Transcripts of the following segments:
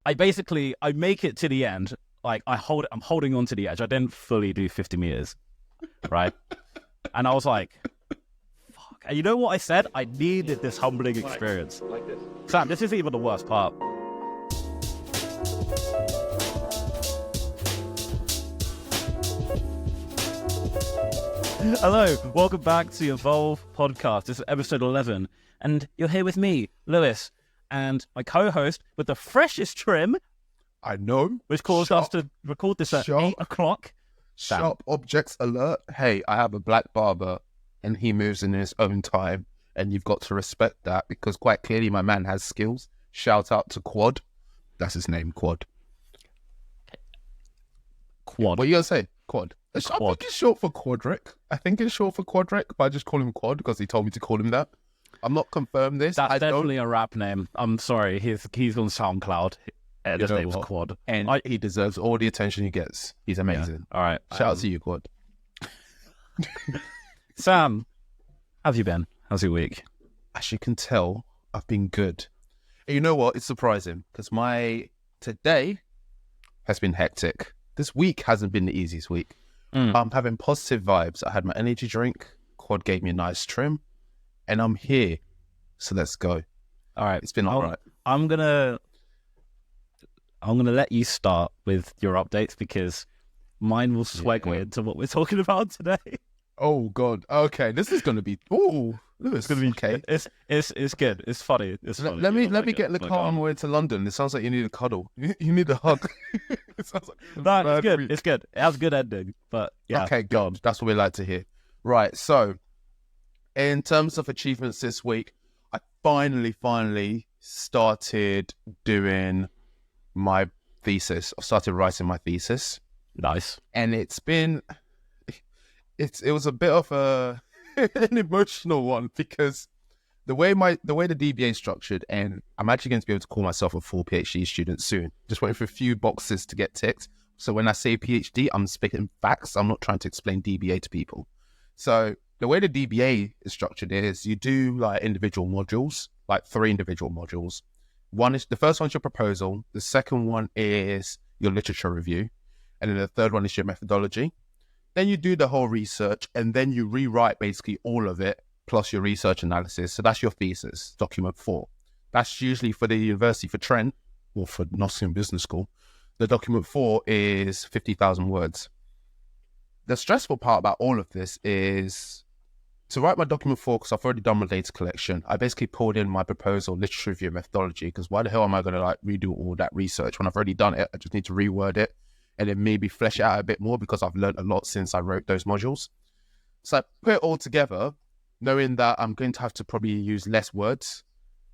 I make it to the end. Like I'm holding on to the edge. I didn't fully do 50 meters, right? And I was like, fuck. And you know what I said? I needed this humbling experience. Like this. Sam, this isn't even the worst part. Hello, welcome back to the Evolve podcast. This is episode 11, and you're here with me, Lewis, and my co-host with the freshest trim. I know. Which caused us to record this at 8 o'clock. Sharp objects alert. Hey, I have a black barber, and he moves in his own time, and you've got to respect that because quite clearly my man has skills. Shout out to Quad. That's his name, Quad. Quad. What are you going to say? Quad. I Quad. think it's short for Quadric. But I just call him Quad because he told me to call him that. I'm not confirmed this. That's definitely a rap name. I'm sorry. He's on SoundCloud. His name was Quad. And he deserves all the attention he gets. He's amazing. Yeah. All right. Shout out to you, Quad. Sam, how have you been? How's your week? As you can tell, I've been good. And you know what? It's surprising because my today has been hectic. This week hasn't been the easiest week. I'm having positive vibes. I had my energy drink. Quad gave me a nice trim. And I'm here. So let's go. All right. It's been all right. I'm gonna let you start with your updates because mine will segue into what we're talking about today. Oh God. Okay. This is gonna be it's gonna be okay. It's good. It's funny. Let me get in the car on the way to London. It sounds like you need a cuddle. You need a hug. It sounds like no, it's good. Week. It's good. It has a good ending. But yeah. Okay, God. That's what we like to hear. Right. So in terms of achievements this week, I finally started doing my thesis. I started writing my thesis. Nice. And it was a bit of an emotional one because the way the DBA is structured, and I'm actually going to be able to call myself a full PhD student soon. Just waiting for a few boxes to get ticked. So when I say PhD, I'm speaking facts. I'm not trying to explain DBA to people. So the way the DBA is structured is you do like individual modules, like 3 individual modules. The first one's your proposal. The second one is your literature review. And then the third one is your methodology. Then you do the whole research and then you rewrite basically all of it plus your research analysis. So that's your thesis, document 4. That's usually for the university, for Trent, or for Nottingham Business School. The document 4 is 50,000 words. The stressful part about all of this is to write my document 4, because I've already done my data collection, I basically pulled in my proposal, literature review, methodology, because why the hell am I going to like redo all that research when I've already done it? I just need to reword it and then maybe flesh it out a bit more because I've learned a lot since I wrote those modules. So I put it all together, knowing that I'm going to have to probably use less words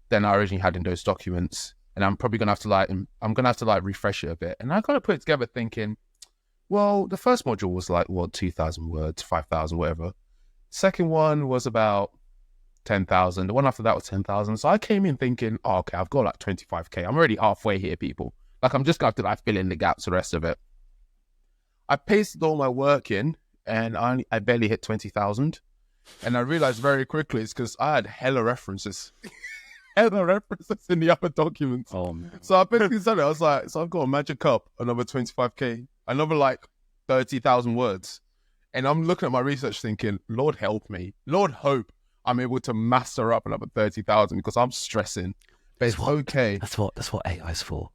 than I originally had in those documents. And I'm probably going to have to refresh it a bit. And I kind of put it together thinking, well, the first module was 2,000 words, 5,000, whatever. Second one was about 10,000. The one after that was 10,000. So I came in thinking, okay, I've got 25K. I'm already halfway here, people. I'm just going to have to fill in the gaps, the rest of it. I pasted all my work in and I barely hit 20,000. And I realized very quickly it's because I had hella references. Hella references in the other documents. Oh, man. So I basically said it. I was like, so I've got a magic cup, another 25K, another 30,000 words. And I'm looking at my research thinking, Lord help me. Lord hope I'm able to master up another 30,000 because I'm stressing. But it's okay. That's what AI is for.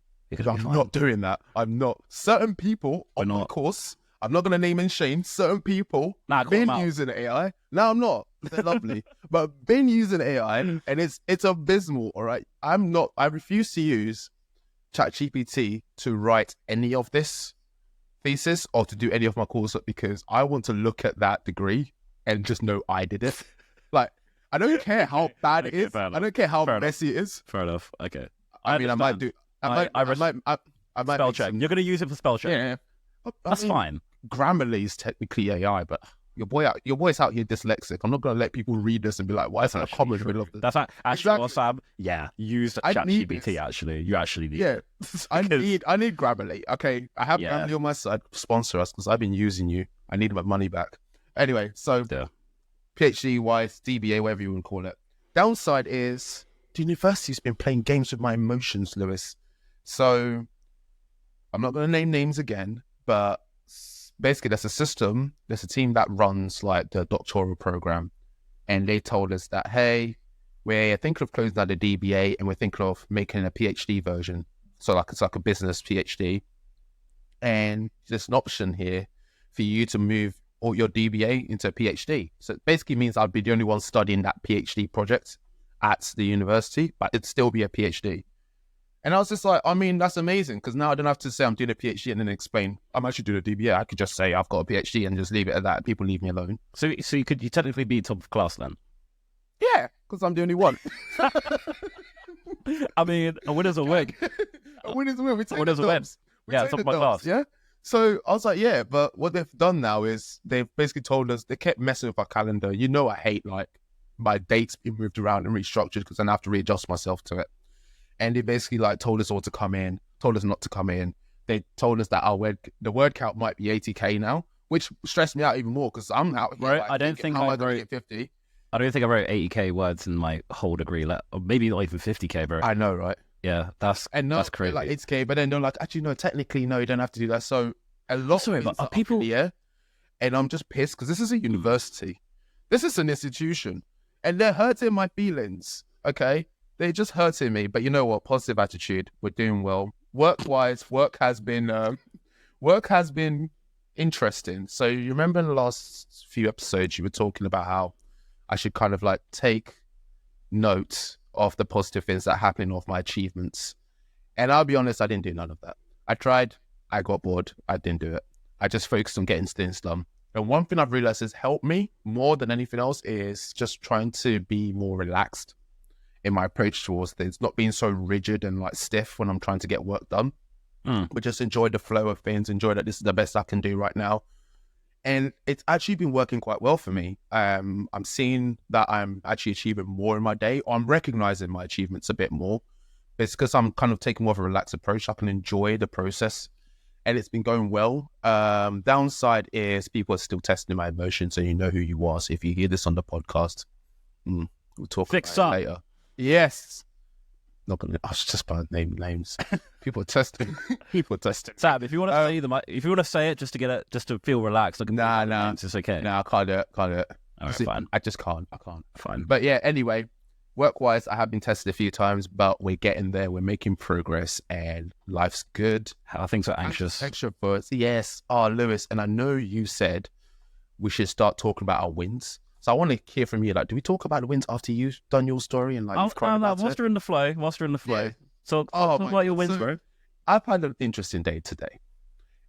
I'm not doing that. I'm not. Certain people on my course, I'm not going to name and shame, certain people been using AI. No, I'm not. They're lovely. But been using AI and it's abysmal, all right? I refuse to use ChatGPT to write any of this thesis or to do any of my course because I want to look at that degree and just know I did it. I don't care how bad it is. I don't care how messy it is. Fair enough. Okay. I might do. I might spell check. You're going to use it for spell check. Yeah. That's fine. Grammarly is technically AI, but your boy's out here dyslexic. I'm not going to let people read this and be like, why isn't a comma in the middle of this? That's actually Sam. Yeah, use ChatGPT. Actually, you actually need. Yeah, I need Grammarly. Okay, I have Grammarly on my side. Sponsor us because I've been using you. I need my money back. Anyway, so PhD wise, DBA, whatever you want to call it. Downside is the university's been playing games with my emotions, Lewis. So I'm not going to name names again, but basically there's a team that runs like the doctoral program, and they told us that, hey, we're thinking of closing down the DBA and we're thinking of making a PhD version. So like it's like a business PhD. And there's an option here for you to move all your DBA into a PhD. So it basically means I'd be the only one studying that PhD project at the university, but it'd still be a PhD. And I was just like, I mean, that's amazing, because now I don't have to say I'm doing a PhD and then explain I'm actually doing a DBA. I could just say I've got a PhD and just leave it at that. People leave me alone. So you technically be top of class then? Yeah, because I'm the only one. I mean, a winner's a win. A winner's a win. We take Winner's the a win. dubs. We Yeah, take top the of my dubs, class. Yeah. So I was like, yeah, but what they've done now is they've basically told us, they kept messing with our calendar. You know, I hate like my dates being moved around and restructured because then I have to readjust myself to it. And they basically like told us all to come in, told us not to come in. They told us that the word count might be 80K now, which stressed me out even more because I'm out here. Right, Like, I don't think how am I I going to wrote- get 50? I don't think I wrote 80k words in my whole degree, or maybe not even 50k, bro. I know, right? Yeah, that's crazy. Like 80K, but then they're like, actually, no, technically, no, you don't have to do that. So a lot Sorry, of but things are are people- up in the air, and I'm just pissed because this is a university. This is an institution, and they're hurting my feelings, okay? They're just hurting me, but you know what? Positive attitude. We're doing well. Work-wise, work has been interesting. So you remember in the last few episodes, you were talking about how I should kind of like take note of the positive things that happen of my achievements. And I'll be honest, I didn't do none of that. I tried, I got bored, I didn't do it. I just focused on getting things done. And one thing I've realized has helped me more than anything else is just trying to be more relaxed in my approach towards things, not being so rigid and like stiff when I'm trying to get work done, but just enjoy the flow of things, enjoy that this is the best I can do right now. And it's actually been working quite well for me. I'm seeing that I'm actually achieving more in my day, or I'm recognizing my achievements a bit more. It's because I'm kind of taking more of a relaxed approach. I can enjoy the process, and it's been going well. Downside is people are still testing my emotions, so you know who you are. So if you hear this on the podcast, we'll talk Fix about up. it later. Yes. Not gonna. I was just about to name names. People are testing. People are testing. Sam, if you want to say them, if you want to say it just to feel relaxed, like Nah. it's okay. No, I can't do it. Can't do it. All right, See, fine. I just can't. I can't. Fine. But yeah, anyway, work-wise, I have been tested a few times, but we're getting there. We're making progress, and life's good. How things are anxious. Extroverts, yes. Oh, Lewis, and I know you said we should start talking about our wins. So I want to hear from you. Like, do we talk about the wins after you've done your story and like you've cried about whilst it? you're in the flow. Yeah. So Oh, talk my about your God. wins, So- bro. I've had an interesting day today,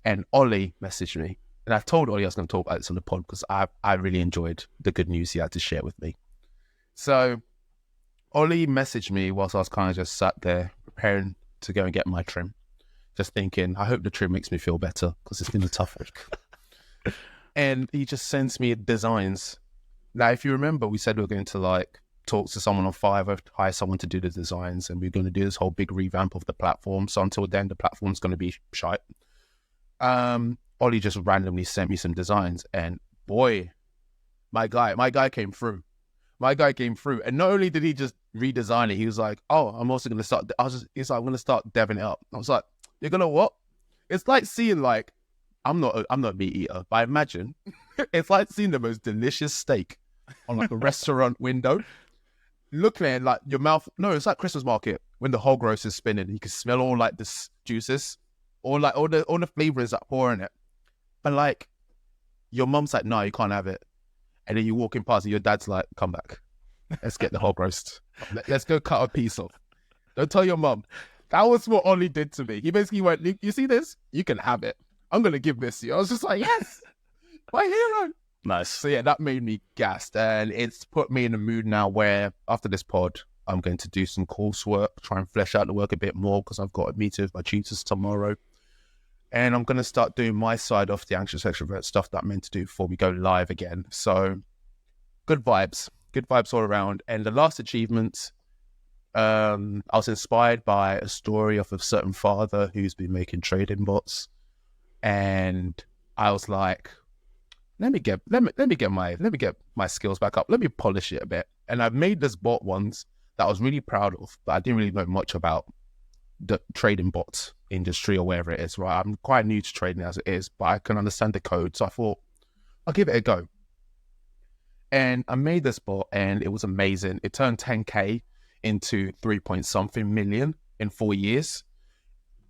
and Ollie messaged me, and I told Ollie I was going to talk about this on the pod because I really enjoyed the good news he had to share with me. So Ollie messaged me whilst I was kind of just sat there preparing to go and get my trim, just thinking, I hope the trim makes me feel better because it's been a tough week. And he just sends me designs. Now, if you remember, we said we were going to like talk to someone on Fiverr, hire someone to do the designs, and we're going to do this whole big revamp of the platform. So until then, the platform's going to be shite. Ollie just randomly sent me some designs, and boy, my guy came through. My guy came through, and not only did he just redesign it, he was like, "Oh, I'm also going to start." He's like, "I'm going to start deving it up." I was like, "You're gonna what?" It's like seeing like, I'm not a meat eater, but I imagine it's like seeing the most delicious steak on like a restaurant window. Looking at it, like your mouth. No, it's like Christmas market when the whole roast is spinning. You can smell all like the juices, or like all the flavors that pour in it. But like, your mum's like, "No, you can't have it," and then you walking past, and your dad's like, "Come back, let's get the hog roast. Let's go cut a piece off." Don't tell your mum. That was what Ollie did to me. He basically went, "You see this? You can have it. I'm gonna give this to you." I was just like, "Yes, my hero." Nice. So yeah, that made me gassed, and it's put me in a mood now where after this pod, I'm going to do some coursework, try and flesh out the work a bit more because I've got a meeting with my tutors tomorrow, and I'm going to start doing my side of the anxious extrovert stuff that I'm meant to do before we go live again. So good vibes all around. And the last achievement, I was inspired by a story of a certain father who's been making trading bots, and I was like, let me get my skills back up. Let me polish it a bit. And I've made this bot once that I was really proud of, but I didn't really know much about. the trading bot industry or wherever it is, right? I'm quite new to trading as it is, but I can understand the code. So I thought, I'll give it a go. And I made this bot and it was amazing. It turned 10K into 3 point something million in 4 years.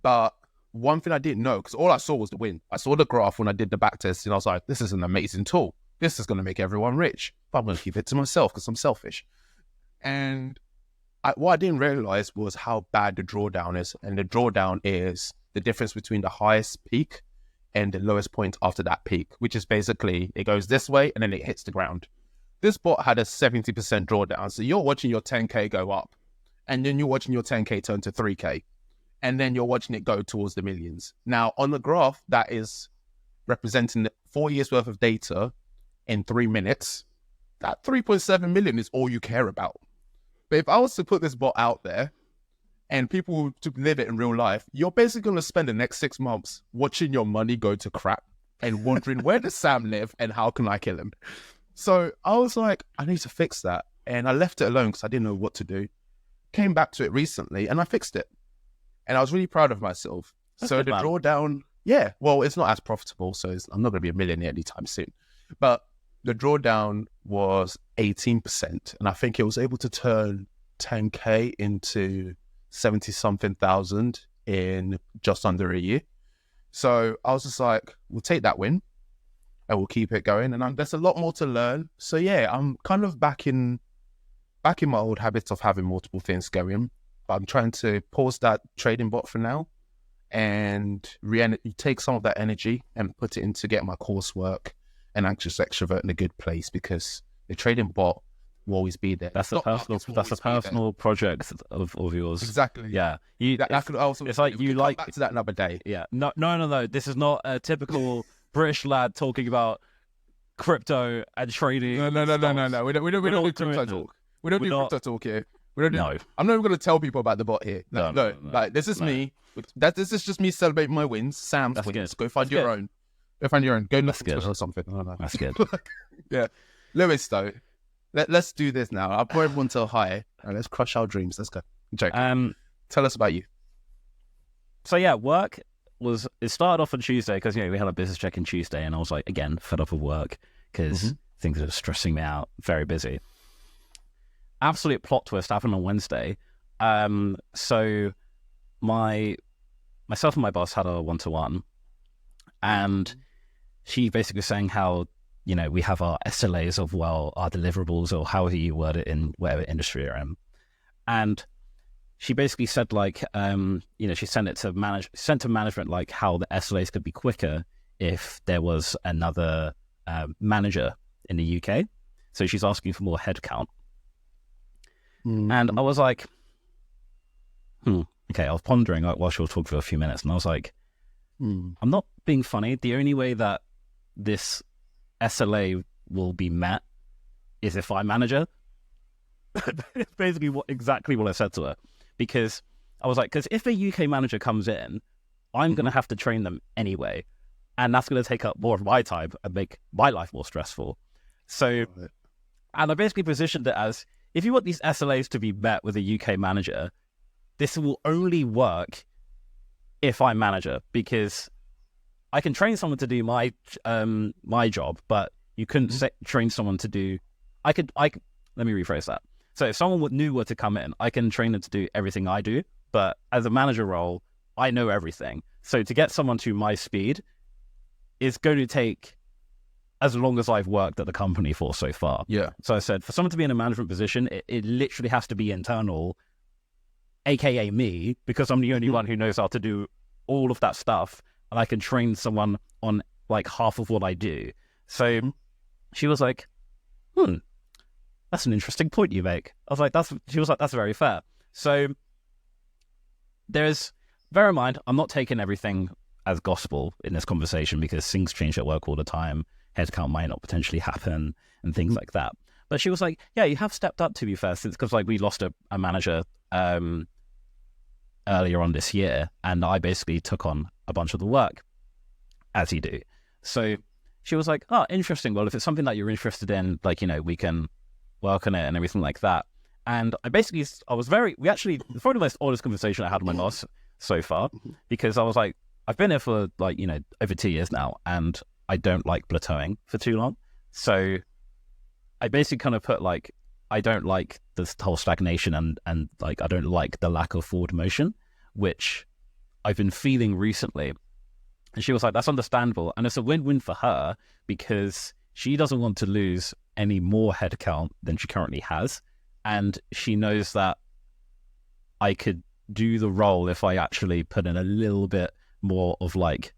But one thing I didn't know, because all I saw was the win. I saw the graph when I did the back test and I was like, this is an amazing tool. This is going to make everyone rich. But I'm going to keep it to myself because I'm selfish. And what I didn't realize was how bad the drawdown is. And the drawdown is the difference between the highest peak and the lowest point after that peak, which is basically it goes this way and then it hits the ground. This bot had a 70% drawdown. So you're watching your 10K go up and then you're watching your 10K turn to 3K and then you're watching it go towards the millions. Now on the graph, that is representing 4 years worth of data in 3 minutes. That 3.7 million is all you care about. But if I was to put this bot out there and people to live it in real life, you're basically going to spend the next 6 months watching your money go to crap and wondering where does Sam live and how can I kill him? So I was like, I need to fix that. And I left it alone because I didn't know what to do. Came back to it recently and I fixed it. And I was really proud of myself. That's so good, the man. drawdown, yeah, well, it's not as profitable. So I'm not going to be a millionaire anytime soon. But the drawdown was 18%. And I think it was able to turn 10K into 70-something thousand in just under a year. So I was just like, we'll take that win and we'll keep it going. And there's a lot more to learn. So yeah, I'm kind of back in my old habits of having multiple things going. But I'm trying to pause that trading bot for now and take some of that energy and put it into getting my coursework and Anxious Extrovert in a good place, because the trading bot will always be there. That's a personal project of yours. Exactly. Yeah. That could also. It's like you like come back to that another day. Yeah. No. This is not a typical British lad talking about crypto and trading. No. We don't do crypto talk. We don't do crypto talk here. No. I'm not even going to tell people about the bot here. No. Like this is me. This is just me celebrating my wins. Sam's wins. Good. Go find your own. Go find your own. Go look or something. I don't know. That's good. Yeah. Lewis, though, let's do this now. I'll pour everyone to a high and let's crush our dreams. Let's go. Joke. Tell us about you. So yeah, it started off on Tuesday because we had a business check in Tuesday, and I was like, again, fed up of work because things are stressing me out. Very busy. Absolute plot twist happened on Wednesday. So myself and my boss had a 1-to-1, and she basically was saying how we have our SLAs of our deliverables, or however you word it in whatever industry you're in, and she basically said she sent to management like how the SLAs could be quicker if there was another manager in the UK. So she's asking for more headcount. And I was like, okay, I was pondering while she was talking for a few minutes, and I was like, I'm not being funny. The only way that this SLA will be met is if I'm manager. It's basically exactly what I said to her, because I was like, because if a UK manager comes in, I'm going to have to train them anyway, and that's going to take up more of my time and make my life more stressful. So, and I basically positioned it as, if you want these SLAs to be met with a UK manager, this will only work if I'm manager, because I can train someone to do my job, but you couldn't train someone to do. Let me rephrase that. So if someone new were to come in, I can train them to do everything I do, but as a manager role, I know everything. So to get someone to my speed is going to take as long as I've worked at the company for so far. Yeah. So I said, for someone to be in a management position, it literally has to be internal, aka me, because I'm the only one who knows how to do all of that stuff, and I can train someone on like half of what I do. So she was like, that's an interesting point you make. I was like, she was like, that's very fair. So bear in mind, I'm not taking everything as gospel in this conversation, because things change at work all the time. Headcount might not potentially happen and things like that. But she was like, yeah, you have stepped up, to be fair, since, because we lost a manager earlier on this year, and I basically took on a bunch of the work, as you do. So she was like, oh, interesting. Well, if it's something that you're interested in, we can work on it and everything like that. And we actually, it's probably the most honest conversation I had with my boss so far, because I was like, I've been here for like, over 2 years now, and I don't like plateauing for too long. So I basically kind of put like, I don't like this whole stagnation and like, I don't like the lack of forward motion, which I've been feeling recently. And she was like, that's understandable. And it's a win-win for her because she doesn't want to lose any more headcount than she currently has. And she knows that I could do the role if I actually put in a little bit more of like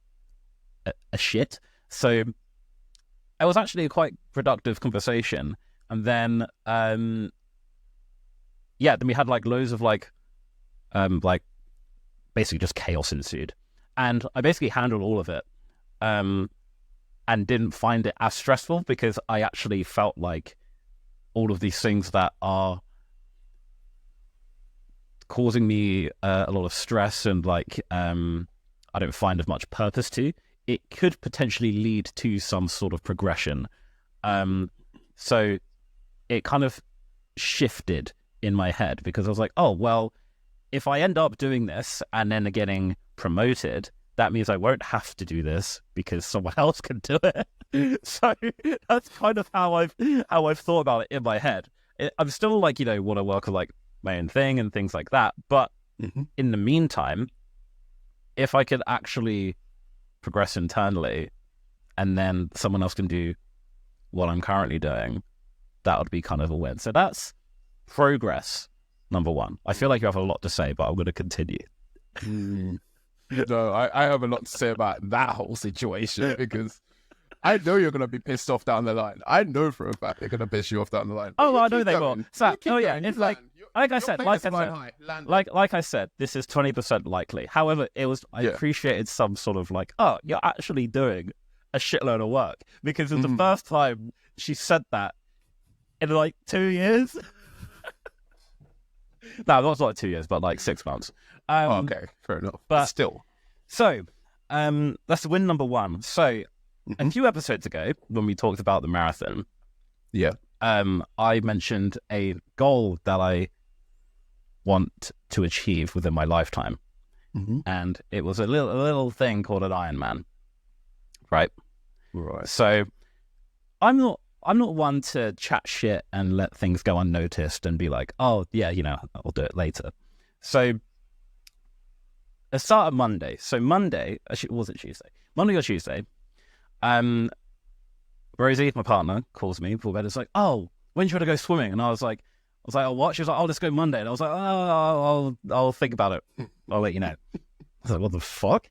a shit. So it was actually a quite productive conversation. And then, then we had like loads of like basically just chaos ensued. And I basically handled all of it and didn't find it as stressful because I actually felt like all of these things that are causing me a lot of stress and like I don't find as much purpose to, it could potentially lead to some sort of progression. So it kind of shifted in my head because I was like, oh, well, if I end up doing this and then getting promoted, that means I won't have to do this because someone else can do it. So that's kind of how I've thought about it in my head. I'm still like, want to work on like my own thing and things like that. But in the meantime, if I could actually progress internally and then someone else can do what I'm currently doing, that would be kind of a win. So that's progress, number one. I feel like you have a lot to say, but I'm going to continue. No, I have a lot to say about that whole situation because I know you're going to be pissed off down the line. I know for a fact they're going to piss you off down the line. Oh, I know they will. So, it's like I said, like I said, this is 20% likely. However, I appreciated some sort of like, oh, you're actually doing a shitload of work because it's the first time she said that in like 2 years. No, that's not 2 years, but like 6 months. Okay, fair enough. But still. So, that's win number one. So, a few episodes ago, when we talked about the marathon, I mentioned a goal that I want to achieve within my lifetime. And it was a little thing called an Ironman. Right. So, I'm not one to chat shit and let things go unnoticed and be like, oh, yeah, I'll do it later. So it started Monday. So Monday, actually, was it Tuesday? Monday or Tuesday, Rosie, my partner, calls me before bed. It's like, oh, when do you want to go swimming? And I was like, oh, what? She was like, oh, let's go Monday. And I was like, oh, I'll think about it. I'll let you know. I was like, what the fuck?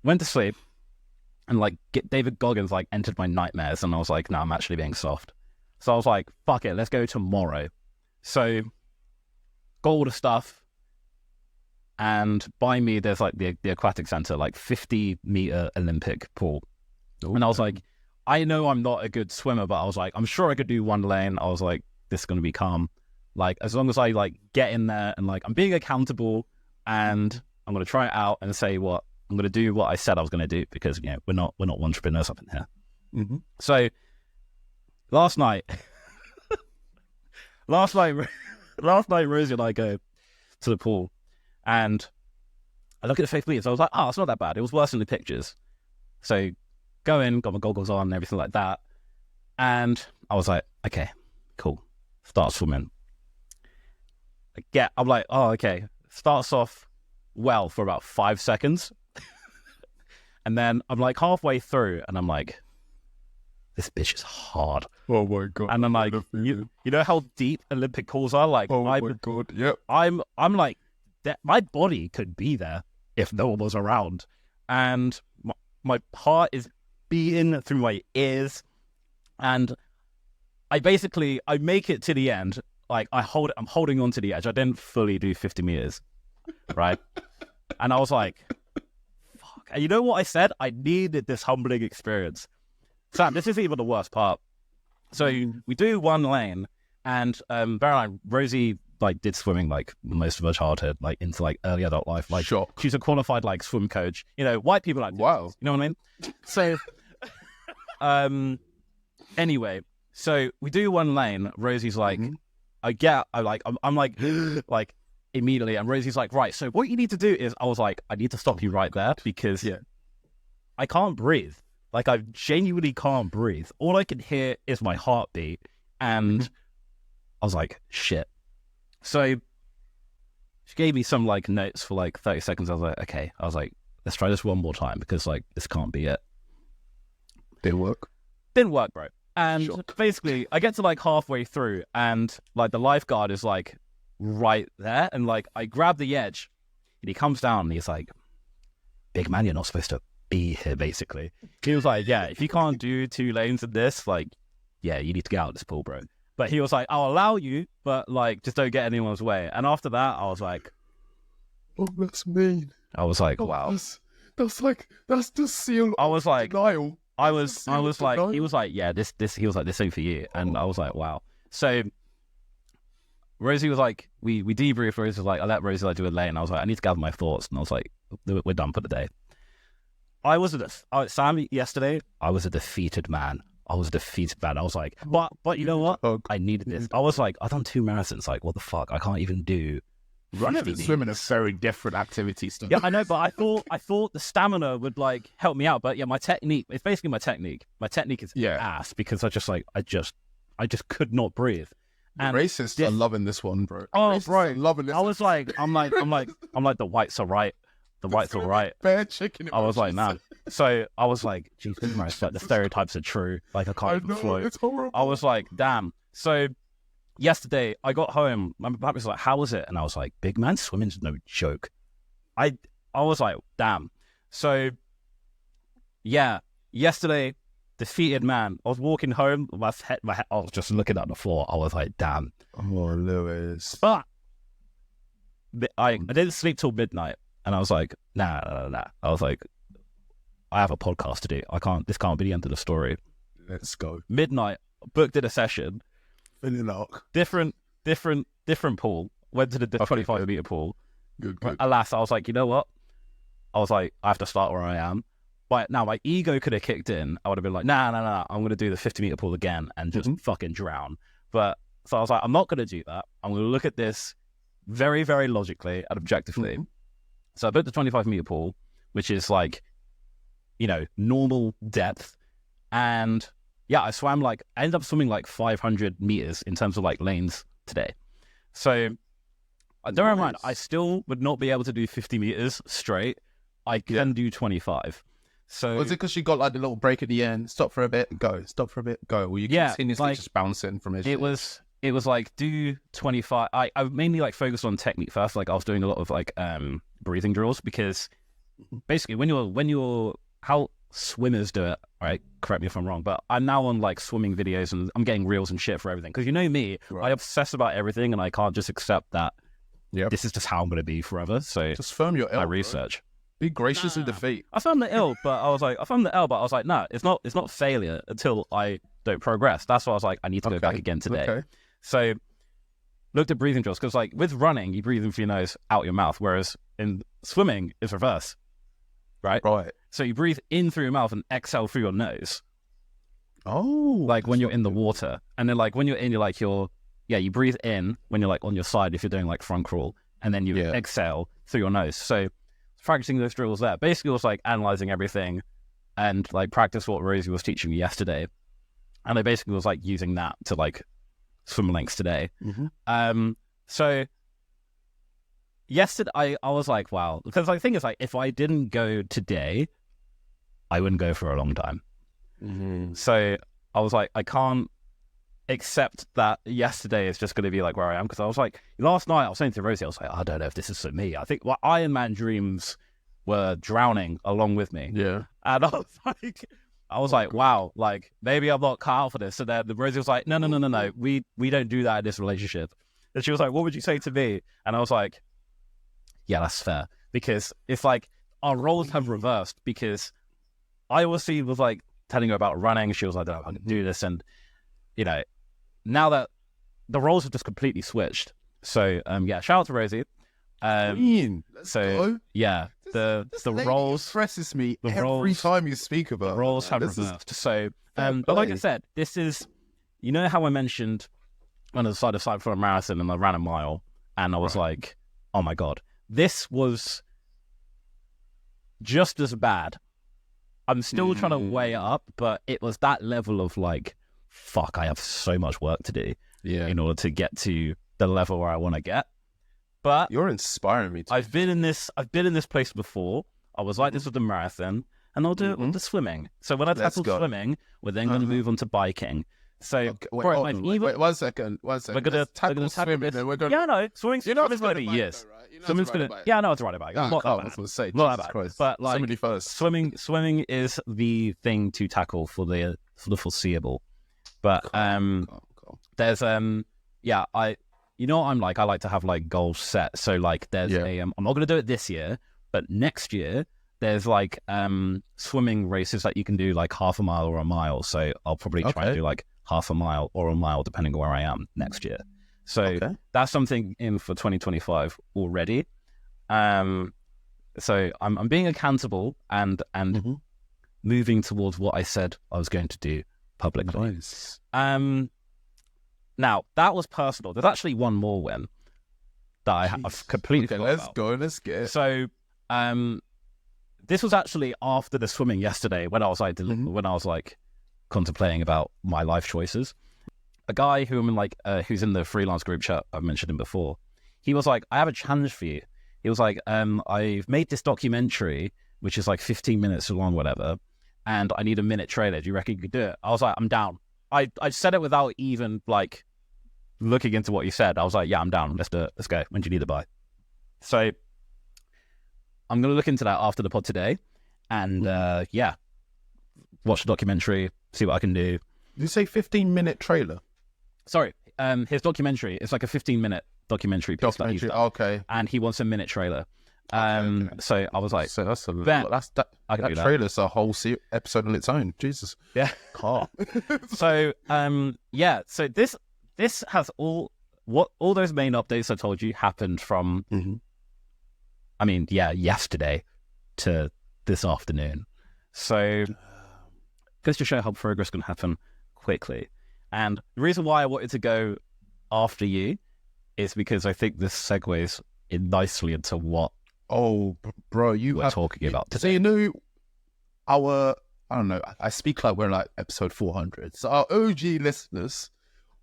Went to sleep. And like David Goggins like entered my nightmares, and I was like, no, I'm actually being soft. So I was like, fuck it, let's go tomorrow. So got all the stuff, and by me there's like the aquatic center, like 50-meter Olympic pool. And I was like, I know I'm not a good swimmer, but I was like, I'm sure I could do one lane. I was like, this is gonna be calm. Like as long as I like get in there and like I'm being accountable, and I'm gonna try it out and say what. I'm going to do what I said I was going to do because, we're not entrepreneurs up in here. So last night, Rosie and I go to the pool and I look at the 50 meters. I was like, oh, it's not that bad. It was worse than the pictures. So go in, got my goggles on and everything like that. And I was like, okay, cool. Start swimming. I'm like, oh, okay. Starts off well for about 5 seconds. And then I'm like halfway through and I'm like, this bitch is hard. Oh my God. And I'm like, you know how deep Olympic pools are? Like, oh my God, yep. I'm like, my body could be there if no one was around. And my heart is beating through my ears. And I make it to the end. Like I'm holding on to the edge. I didn't fully do 50 meters, right? And I was like, and you know what I said? I needed this humbling experience. Sam, this isn't even the worst part. So we do one lane, and bear in mind, Rosie like did swimming like most of her childhood, like into like early adult life. Like she's a qualified like swim coach. White people like wow. You know what I mean? So, anyway, so we do one lane. Rosie's like, I'm like, like immediately. And Rosie's like, right, so what you need to do is, I was like, I need to stop you right there because I can't breathe. Like, I genuinely can't breathe. All I can hear is my heartbeat. And I was like, shit. So she gave me some like notes for like 30 seconds. I was like, okay. I was like, let's try this one more time because like this can't be it. Didn't work, bro. And basically, I get to like halfway through, and like the lifeguard is like right there, and like I grab the edge, and he comes down, and he's like, "Big man, you're not supposed to be here." Basically, he was like, "Yeah, if you can't do 2 lanes of this, like, yeah, you need to get out of this pool, bro." But he was like, "I'll allow you, but like, just don't get anyone's way." And after that, I was like, "Oh, that's mean." I was like, "Wow, that's the seal." I was like, denial. I was like, he was like, yeah, this, he was like, this ain't for you. And I was like, wow. So Rosie was like, we debriefed. Rosie was like, I let Rosie like do a lane. And I was like, I need to gather my thoughts. And I was like, we're done for the day. Sam, yesterday, I was a defeated man. I was like, but you know what? I needed this. I was like, I've done 2 marathons. Like, what the fuck? I can't even do running and swimming are very different activities. Yeah, I know, but I thought the stamina would like help me out. But yeah, my technique, it's basically my technique. My technique is ass because I just could not breathe. And racists are loving this one, bro. Oh, bro, loving this. I was like, I'm like, the whites are right. The whites are right. Bare chicken. I was like, man. So I was like, geez, like the stereotypes are true. Like I can't even float. It's horrible. I was like, damn. So yesterday, I got home. My papa was like, "How was it?" And I was like, "Big man, swimming's no joke." I was like, "Damn." So, yeah, yesterday, defeated man. I was walking home. My head, I was just looking at the floor. I was like, "Damn." Oh, Lewis. But I didn't sleep till midnight, and I was like, "Nah." I was like, "I have a podcast to do. This can't be the end of the story." Let's go. Midnight, booked in a session. Different pool. Went to the 25-meter pool. Good. Alas, I was like, you know what? I was like, I have to start where I am. But now my ego could have kicked in. I would have been like, nah. I'm going to do the 50-meter pool again and just fucking drown. But so I was like, I'm not going to do that. I'm going to look at this very, very logically and objectively. So I booked the 25-meter pool, which is like, normal depth. And yeah, I ended up swimming like 500 meters in terms of like lanes today. So don't mind, I still would not be able to do 50 meters straight. I can do 25. So was it because you got like the little break at the end? Stop for a bit, go. Stop for a bit, go. Or you continuously just bouncing from it? It was like do 25. I mainly like focused on technique first. Like I was doing a lot of like breathing drills because basically when you're how swimmers do it, right? Correct me if I'm wrong, but I'm now on like swimming videos and I'm getting reels and shit for everything. Because you know me, I obsess about everything and I can't just accept that this is just how I'm going to be forever. So just firm your L, I research. Be gracious in defeat. I found the L, but I was like, nah, it's not failure until I don't progress. That's why I was like, I need to go back again today. Okay. So looked at breathing drills because like with running, you breathe in through your nose, out your mouth, whereas in swimming, it's reverse. Right. So you breathe in through your mouth and exhale through your nose. Oh. Like when you're in the water. And then like when you're in, you breathe in when you're like on your side if you're doing like front crawl. And then you exhale through your nose. So practicing those drills there. Basically it was like analyzing everything and like practice what Rosie was teaching me yesterday. And I basically was like using that to like swim lengths today. So yesterday, I was like, wow. Because the thing is, like, if I didn't go today, I wouldn't go for a long time. So I was like, I can't accept that yesterday is just going to be like where I am. Because I was like, last night, I was saying to Rosie, I was like, I don't know if this is for me. I think Ironman dreams were drowning along with me. Yeah. And I was like, wow, like, maybe I'm not cut out for this. So then Rosie was like, no. We don't do that in this relationship. And she was like, what would you say to me? And I was like, yeah, that's fair. Because it's like our roles have reversed because I obviously was like telling her about running. She was like, I can do this. And, now that the roles have just completely switched. So, shout out to Rosie. Let's go. Yeah, the roles stresses me every time you speak about the roles have reversed. So, but like I said, this is, how I mentioned when I decided to sign for a marathon, and I ran a mile, and I was like, oh my God, this was just as bad. I'm still trying to weigh it up, but it was that level of like, fuck, I have so much work to do in order to get to the level where I want to get. But you're inspiring me. I've been in this place before. I was like this with the marathon, and I'll do it with the swimming. So when I tackle swimming, we're then going to move on to biking. So wait, 1 second. We're gonna tackle swimming. Then we're gonna. Yeah, no, swimming's going to be years. Though, right? Swimming's going to. Yeah, I know how to ride a bike. I Not that was going to say, not that bad. Christ. But like, somebody first. Swimming is the thing to tackle for the foreseeable. But cool. there's you know what I'm like. I like to have like goals set. So like, there's I'm not going to do it this year, but next year there's like swimming races that you can do like half a mile or a mile. So I'll probably try to do like half a mile or a mile depending on where I am next year. So that's something in for 2025 already. So I'm being accountable and moving towards what I said I was going to do publicly. Nice. Now that was personal. There's actually one more win that I've completely forgot about. Let's get it. So this was actually after the swimming yesterday when I was like contemplating about my life choices. A guy who I'm in like who's in the freelance group chat, I've mentioned him before. He was like, I have a challenge for you. He was like, I've made this documentary which is like 15 minutes long, whatever, and I need a minute trailer. Do you reckon you could do it? I was like, I'm down. I said it without even like looking into what you said. I was like, yeah, I'm down. Let's do it. Let's go. When do you need to buy? So I'm going to look into that after the pod today, and watch the documentary, see what I can do. Did you say 15-minute trailer? Sorry, his documentary. It's like a 15-minute documentary piece that he's done. Okay. And he wants a minute trailer. Okay. So I was like, so that's that trailer's a whole episode on its own. Jesus. Yeah. Can't. So so this has all those main updates I told you happened from yesterday to this afternoon. So goes to show how progress can happen quickly. And the reason why I wanted to go after you is because I think this segues in nicely into what bro, we're talking about today. So I don't know, I speak like we're like episode 400. So our OG listeners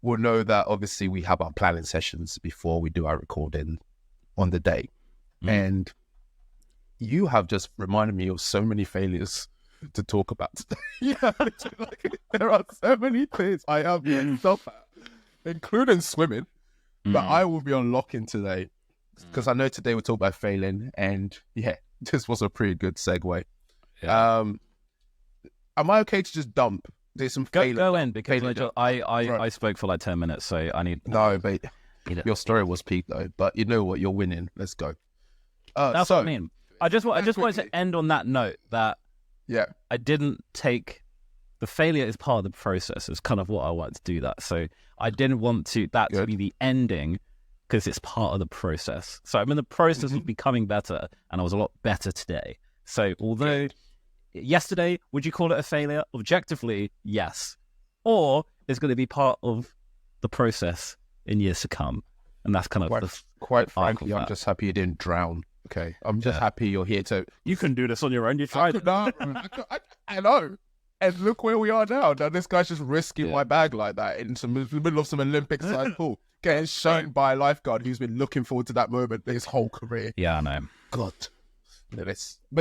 will know that obviously we have our planning sessions before we do our recording on the day. And you have just reminded me of so many failures to talk about today. There are so many things I have myself at, including swimming, but I will be unlocking today because I know today we're talking about failing, and this was a pretty good segue. Am I okay to just do some failing? Go in, because I spoke for like 10 minutes, so I need... No, but your story was peak though, but you know what, you're winning. Let's go. That's what I mean. I just wanted to end on that note that I didn't take... The failure is part of the process. It's kind of what I wanted to do that. So I didn't want to be the ending, because it's part of the process. So I'm in the process of becoming better, and I was a lot better today. So although yesterday, would you call it a failure? Objectively, yes. Or it's going to be part of the process in years to come. And that's kind of quite frankly, I'm just happy you didn't drown. Okay, I'm just happy you're here to... You can do this on your own. You tried. I know. And look where we are now. Now this guy's just risking my bag like that in the middle of some Olympic-sized pool, getting shown by a lifeguard who's been looking forward to that moment his whole career. Yeah, I know. God. But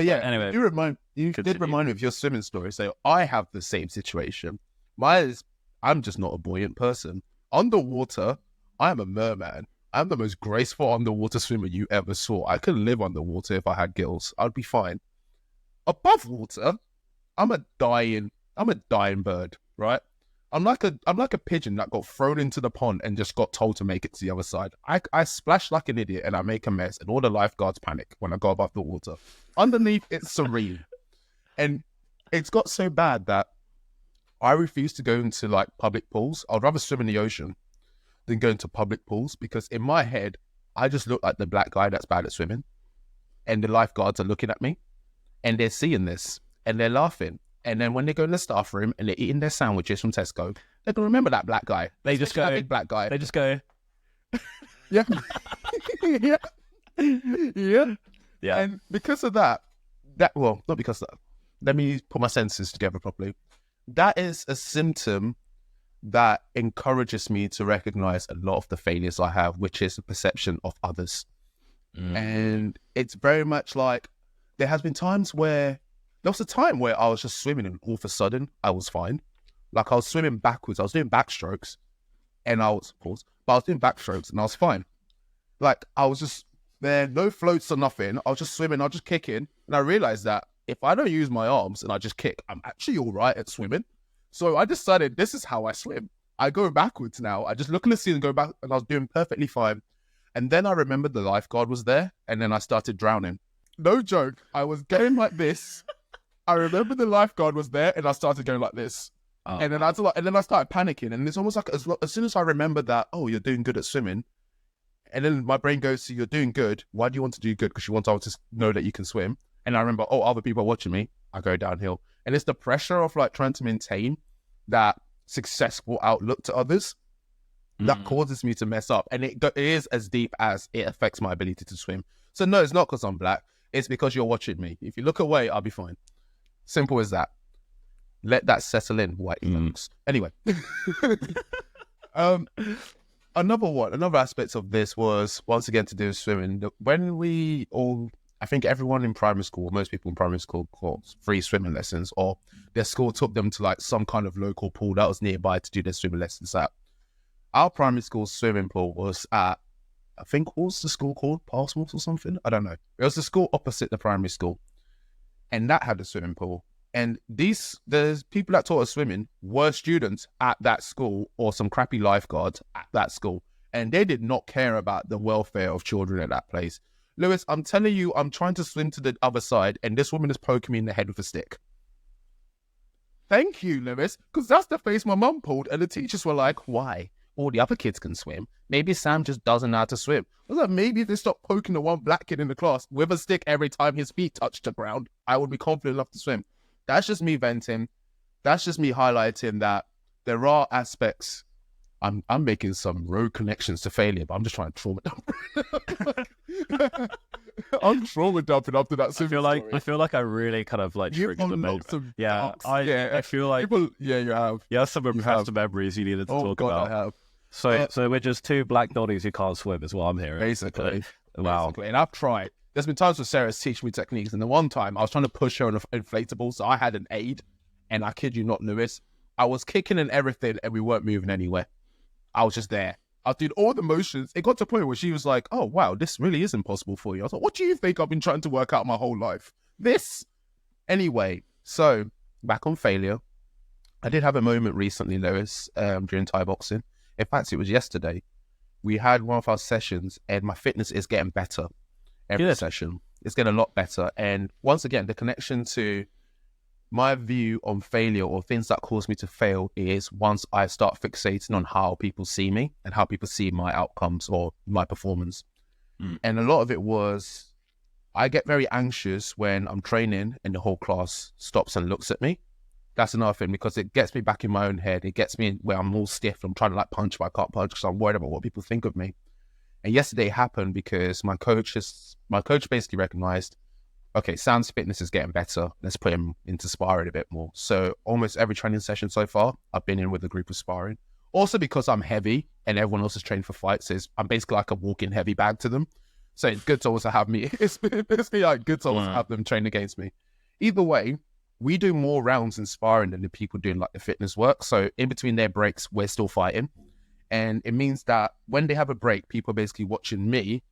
anyway, you did remind me of your swimming story. So I have the same situation. I'm just not a buoyant person. Underwater, I'm a merman. I'm the most graceful underwater swimmer you ever saw. I could live underwater if I had gills. I'd be fine. Above water, I'm a dying bird, right? I'm like a pigeon that got thrown into the pond and just got told to make it to the other side. I splash like an idiot and I make a mess, and all the lifeguards panic when I go above the water. Underneath, it's serene. And it's got so bad that I refuse to go into like public pools. I'd rather swim in the ocean than go into public pools, because in my head, I just look like the black guy that's bad at swimming. And the lifeguards are looking at me and they're seeing this and they're laughing. And then when they go in the staff room and they're eating their sandwiches from Tesco, They're going to remember that black guy. They just Especially go, that big black guy. they just go, Yeah. Yeah. Yeah. yeah. And because of that, well, not because of that. Let me put my sentences together properly. That is a symptom that encourages me to recognize a lot of the failures I have, which is the perception of others. And it's very much like there was a time where I was just swimming and all of a sudden I was fine. Like I was swimming backwards. I was doing backstrokes and I was doing backstrokes and I was fine. Like I was just there, no floats or nothing. I was just swimming, I was just kicking. And I realized that if I don't use my arms and I just kick, I'm actually all right at swimming. So I decided this is how I swim. I go backwards now. I just look in the sea and go back, and I was doing perfectly fine. And then I remembered the lifeguard was there, and then I started drowning. No joke. I was going like this. I remember the lifeguard was there, and I started going like this. Oh. And then I started panicking. And it's almost like as soon as I remember that, oh, you're doing good at swimming, and then my brain goes to, you're doing good. Why do you want to do good? Because you want others to know that you can swim. And I remember, oh, other people are watching me. I go downhill. And it's the pressure of like trying to maintain that successful outlook to others that causes me to mess up. And it is as deep as it affects my ability to swim. So no, it's not because I'm black. It's because you're watching me. If you look away, I'll be fine. Simple as that. Let that settle in, white folks. Anyway. Another aspect of this was, once again, to do with swimming. When I think everyone in primary school, most people in primary school, got free swimming lessons, or their school took them to like some kind of local pool that was nearby to do their swimming lessons at. Our primary school swimming pool was at, I think, what was the school called? Parsons or something? I don't know. It was the school opposite the primary school. And that had a swimming pool. And the people that taught us swimming were students at that school or some crappy lifeguards at that school. And they did not care about the welfare of children at that place. Lewis, I'm telling you, I'm trying to swim to the other side and this woman is poking me in the head with a stick. Thank you, Lewis, because that's the face my mum pulled. And the teachers were like, why? All the other kids can swim. Maybe Sam just doesn't know how to swim. I was like, maybe if they stop poking the one black kid in the class with a stick every time his feet touch the ground, I would be confident enough to swim. That's just me venting. That's just me highlighting that there are aspects. I'm making some road connections to failure, but I'm just trying to trauma dump. I'm trauma dumping after that. I feel like I really kind of like triggered the moment. Yeah, I feel like you have. Yeah, some repressed memories you needed to talk about. I have. So we're just two black doddies who can't swim, is what I'm hearing. Basically. Wow. Basically. And I've tried. There's been times where Sarah's teaching me techniques, and the one time I was trying to push her on an inflatable, so I had an aid, and I kid you not, Lewis, I was kicking and everything, and we weren't moving anywhere. I was just there. I was doing all the motions. It got to a point where she was like, oh, wow, this really is impossible for you. I was like, what do you think I've been trying to work out my whole life? This? Anyway, so back on failure. I did have a moment recently, Lewis, during Thai boxing. In fact, it was yesterday. We had one of our sessions, and my fitness is getting better every session. It's getting a lot better. And once again, the connection to my view on failure or things that cause me to fail is once I start fixating on how people see me and how people see my outcomes or my performance. And a lot of it was, I get very anxious when I'm training and the whole class stops and looks at me. That's another thing, because it gets me back in my own head. It gets me where I'm all stiff. I'm trying to like punch, but I can't punch because I'm worried about what people think of me. And yesterday it happened because my coach basically recognized, okay, Sam's fitness is getting better. Let's put him into sparring a bit more. So almost every training session so far, I've been in with a group of sparring. Also because I'm heavy and everyone else is trained for fights, so I'm basically like a walking heavy bag to them. So it's good to also have me. It's basically like good to also have them train against me. Either way, we do more rounds in sparring than the people doing like the fitness work. So in between their breaks, we're still fighting. And it means that when they have a break, people are basically watching me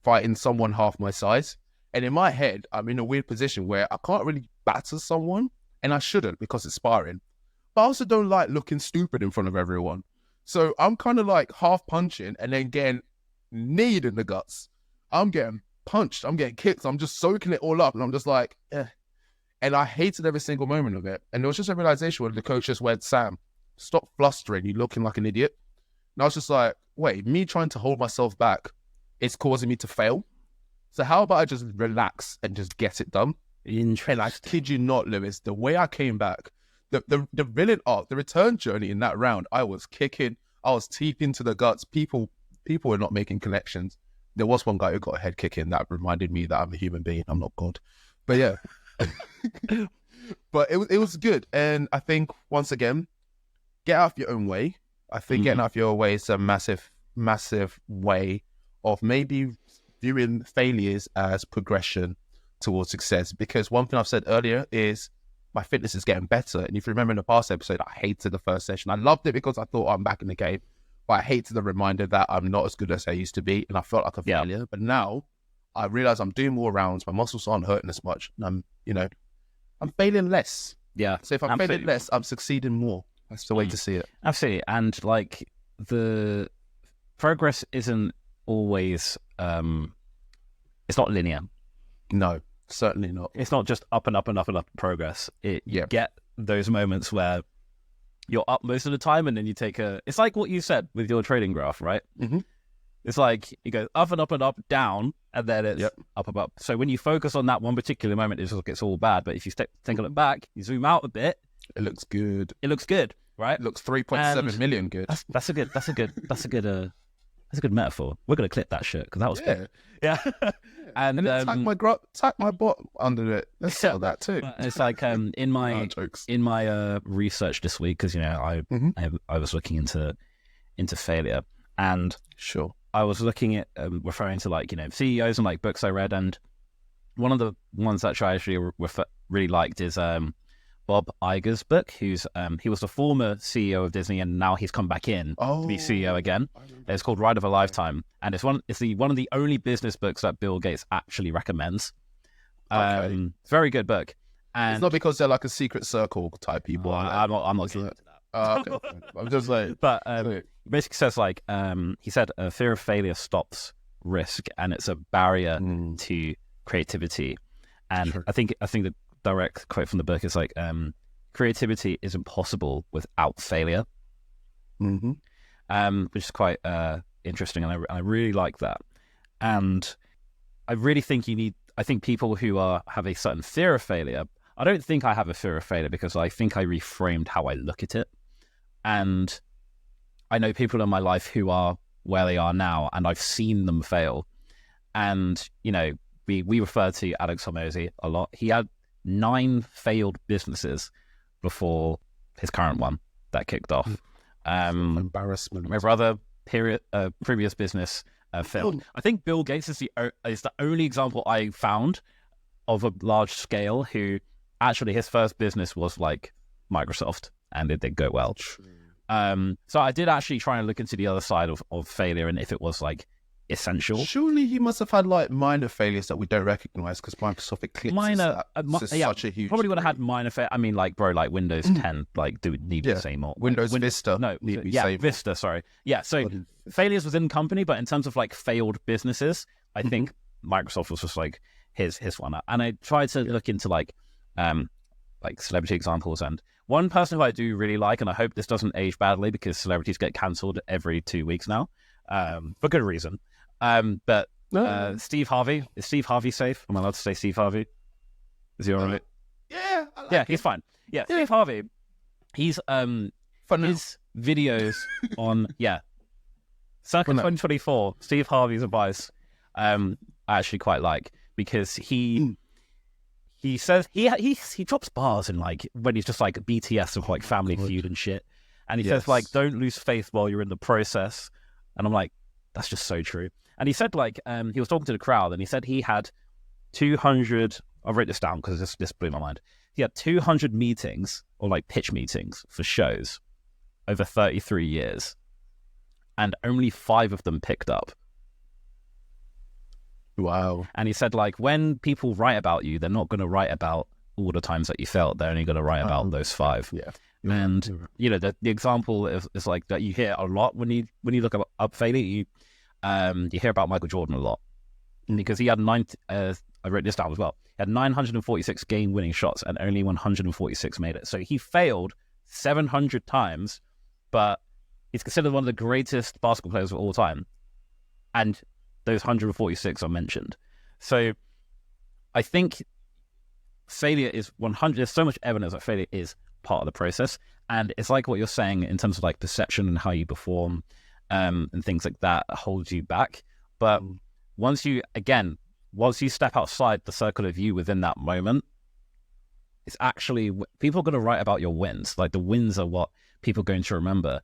fighting someone half my size. And in my head, I'm in a weird position where I can't really batter someone, and I shouldn't because it's sparring. But I also don't like looking stupid in front of everyone. So I'm kind of like half punching and then getting kneed in the guts. I'm getting punched. I'm getting kicked. I'm just soaking it all up. And I'm just like, eh. And I hated every single moment of it. And there was just a realization where the coach just went, Sam, stop flustering. You're looking like an idiot. And I was just like, wait, me trying to hold myself back is causing me to fail. So how about I just relax and just get it done? Interesting. And I kid you not, Lewis, the way I came back. the villain arc, the return journey in that round, I was kicking, I was teeth into the guts. People were not making connections. There was one guy who got a head kick in that reminded me that I'm a human being. I'm not God. But yeah. But it was good. And I think, once again, get out of your own way. I think getting out of your way is a massive, massive way of maybe viewing failures as progression towards success. Because one thing I've said earlier is my fitness is getting better. And if you remember in the past episode, I hated the first session. I loved it because I thought I'm back in the game. But I hated the reminder that I'm not as good as I used to be. And I felt like a failure. But now I realize I'm doing more rounds. My muscles aren't hurting as much. And I'm failing less. Yeah. So if I'm failing less, I'm succeeding more. That's the way to see it. Absolutely. And like the progress isn't always, it's not linear. No, certainly not. It's not just up and up and up and up progress. You get those moments where you're up most of the time and then you take it's like what you said with your trading graph, right? Mm-hmm. It's like you go up and up and up, down, and then it's up and up. So when you focus on that one particular moment, it just gets all bad. But if you take a look back, you zoom out a bit, it looks good. It looks good, right? It looks 3.7 million good. That's a good metaphor. We're gonna clip that shit because that was good. Yeah. And then tag my bot under it. Let's sell that too. It's like in my research this week, because I was looking into failure, and I was looking at referring to like CEOs and like books I read, and one of the ones that I actually really liked is Bob Iger's book. He was the former CEO of Disney, and now he's come back in to be CEO again. It's called Ride of a Lifetime, and it's one of the only business books that Bill Gates actually recommends. Very good book. And it's not because they're like a secret circle type people. I'm not getting into that. Okay. I'm just like, but basically says like he said, fear of failure stops risk, and it's a barrier to creativity. And I think the direct quote from the book is like, creativity is impossible without failure, which is quite interesting, and I really like that. And I really think I think people who have a certain fear of failure. I don't think I have a fear of failure because I think I reframed how I look at it. And I know people in my life who are where they are now, and I've seen them fail. And, we refer to Alex Hormozy a lot. He had 9 failed businesses before his current one that kicked off. Embarrassment. My brother, previous business failed. I think Bill Gates is the only example I found of a large scale who actually his first business was like Microsoft, and it did go well. So I did actually try and look into the other side of failure and if it was like essential. Surely he must have had like minor failures that we don't recognize because Microsoft eclipses that. Such a huge probably would have had minor failures. I mean, like Windows 10 like do need the same or Windows Vista. No, Vista. Sorry, so failures within company, but in terms of like failed businesses, I think Microsoft was just like his one. And I tried to look into like celebrity examples, and one person who I do really like, and I hope this doesn't age badly because celebrities get cancelled every 2 weeks now, for good reason. But Steve Harvey, is Steve Harvey safe? Am I allowed to say Steve Harvey? Is he all right? Yeah, I like he's fine. Yeah, Steve Harvey. He's his videos on circa 2024. Steve Harvey's advice, I actually quite like because he says he drops bars in like when he's just like BTS of like Family Feud and shit, and he says like don't lose faith while you're in the process, and I'm like that's just so true. And he said like he was talking to the crowd, and he said he had 200. I wrote this down because this blew my mind. He had 200 meetings or like pitch meetings for shows over 33 years, and only 5 of them picked up. Wow. And he said, like, when people write about you, they're not going to write about all the times that you failed. They're only going to write about those 5. Yeah. And, the example is like that you hear a lot when you look up failure. You hear about Michael Jordan a lot because he had I wrote this down as well. He had 946 game-winning shots and only 146 made it. So he failed 700 times, but he's considered one of the greatest basketball players of all time. And those 146 are mentioned. So I think failure is 100. There's so much evidence that failure is part of the process. And it's like what you're saying in terms of like perception and how you perform, and things like that holds you back. But once you step outside the circle of you within that moment, it's actually, people are going to write about your wins. Like the wins are what people are going to remember,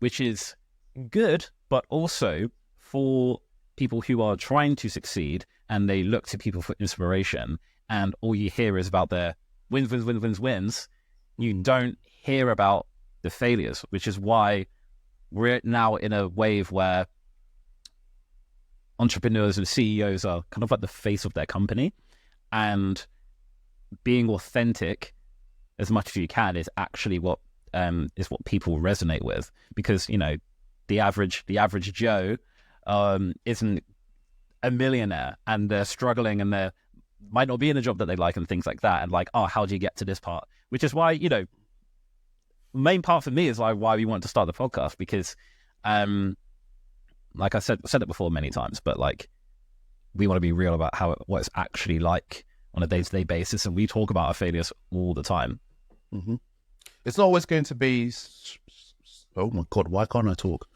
which is good, but also for people who are trying to succeed and they look to people for inspiration, and all you hear is about their wins. You don't hear about the failures, which is why we're now in a wave where entrepreneurs and CEOs are kind of like the face of their company, and being authentic as much as you can is actually what people resonate with, because the average Joe isn't a millionaire, and they're struggling, and they might not be in a job that they like and things like that, and like, oh, how do you get to this part? Which is why main part for me is why we want to start the podcast, because like I said it before many times, but like we want to be real about what it's actually like on a day-to-day basis, and we talk about our failures all the time. Mm-hmm. It's not always going to be, oh my God, why can't I talk?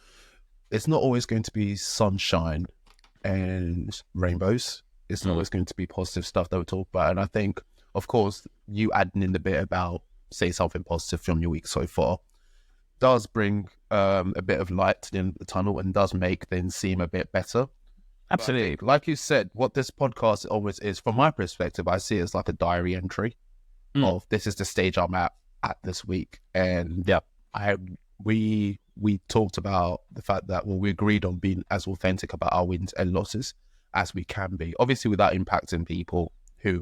It's not always going to be sunshine and rainbows. It's not always going to be positive stuff that we talk about. And I think, of course, you adding in the bit about say something positive from your week so far does bring a bit of light to the end of the tunnel and does make things seem a bit better. Absolutely. Like you said, what this podcast always is, from my perspective, I see it as like a diary entry of this is the stage I'm at this week. And yeah, we talked about the fact that, well, we agreed on being as authentic about our wins and losses as we can be, obviously without impacting people who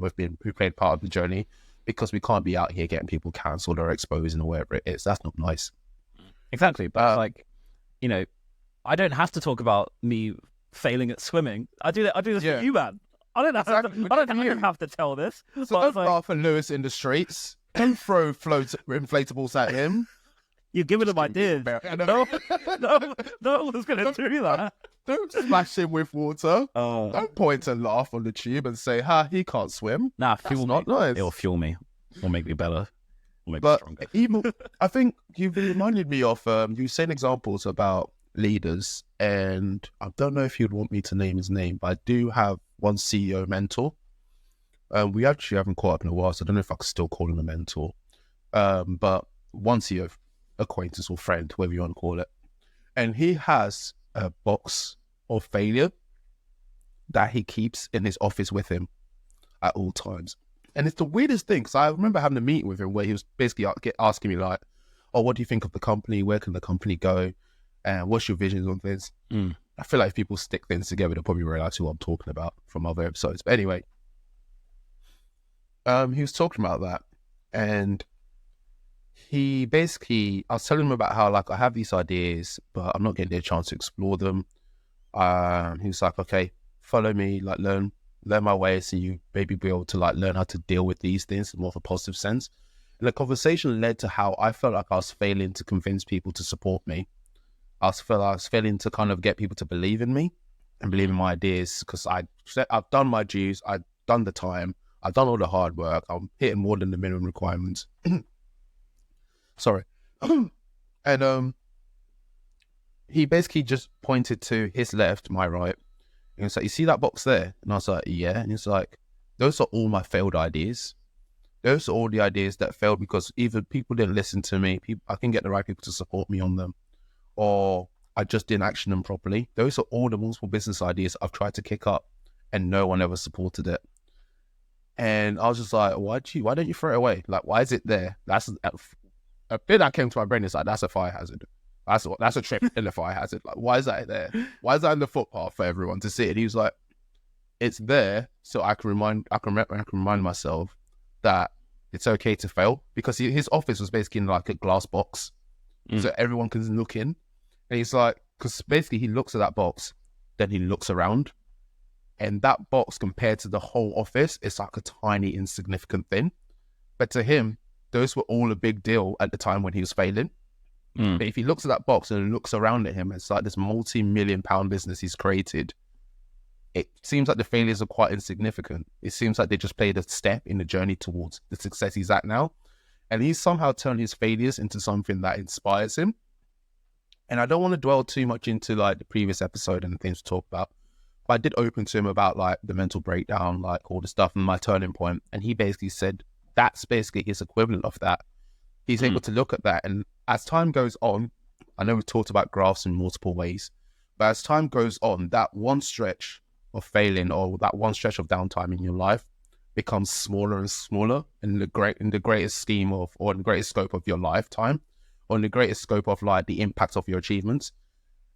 played part of the journey, because we can't be out here getting people cancelled or exposing or whatever it is. That's not nice. Exactly. But I don't have to talk about me failing at swimming. I do this for you, man. I don't have to tell this. So don't laugh at Lewis in the streets. Don't throw inflatables at him. You're giving him ideas. No one's going to do that. Don't smash him with water. Don't point and laugh on the tube and say, he can't swim. Nah, fuel not nice. It'll fuel me. It'll make me better. It'll make me stronger. Even, I think you've reminded me of, you were saying examples about leaders, and I don't know if you'd want me to name his name, but I do have one CEO mentor. We actually haven't caught up in a while, so I don't know if I could still call him a mentor. But one CEO acquaintance or friend, whatever you want to call it. And he has a box of failure that he keeps in his office with him at all times. And it's the weirdest thing, because I remember having a meeting with him where he was basically asking me like, oh, what do you think of the company? Where can the company go? And what's your visions on things? I feel like if people stick things together, they'll probably realize who I'm talking about from other episodes. But anyway, he was talking about that, and he basically, I was telling him about how like I have these ideas, but I'm not getting a chance to explore them. He was like, okay, follow me, like learn my way, so you maybe be able to like learn how to deal with these things in more of a positive sense. And the conversation led to how I felt like I was failing to convince people to support me. I was failing to kind of get people to believe in me and believe in my ideas, because I've done my dues, I've done the time, I've done all the hard work, I'm hitting more than the minimum requirements. Sorry. And he basically just pointed to his left, my right. And he was like, you see that box there? And I was like, yeah. And he's like, those are all my failed ideas. Those are all the ideas that failed because either people didn't listen to me, I can get the right people to support me on them, or I just didn't action them properly. Those are all the multiple business ideas I've tried to kick up and no one ever supported it. And I was just like, why don't you throw it away? Like, why is it there? That's a bit that came to my brain is like, that's a fire hazard. That's a trip in the fire hazard. Like, why is that there? Why is that in the footpath for everyone to see? And he was like, it's there so I can remind myself that it's okay to fail, because his office was basically in like a glass box, so everyone can look in. And he's like, because basically he looks at that box, then he looks around, and that box compared to the whole office is like a tiny insignificant thing, but to him those were all a big deal at the time when he was failing. But if he looks at that box and looks around at him, it's like this multi-million-pound business he's created. It seems like the failures are quite insignificant. It seems like they just played a step in the journey towards the success he's at now. And he's somehow turned his failures into something that inspires him. And I don't want to dwell too much into like the previous episode and the things we talked about, but I did open to him about like the mental breakdown, like all the stuff and my turning point. And he basically said that's basically his equivalent of that. He's able to look at that. And as time goes on, I know we've talked about graphs in multiple ways, but as time goes on, that one stretch of failing or that one stretch of downtime in your life becomes smaller and smaller in the greatest scheme of, or in the greatest scope of your lifetime, or in the greatest scope of like the impact of your achievements.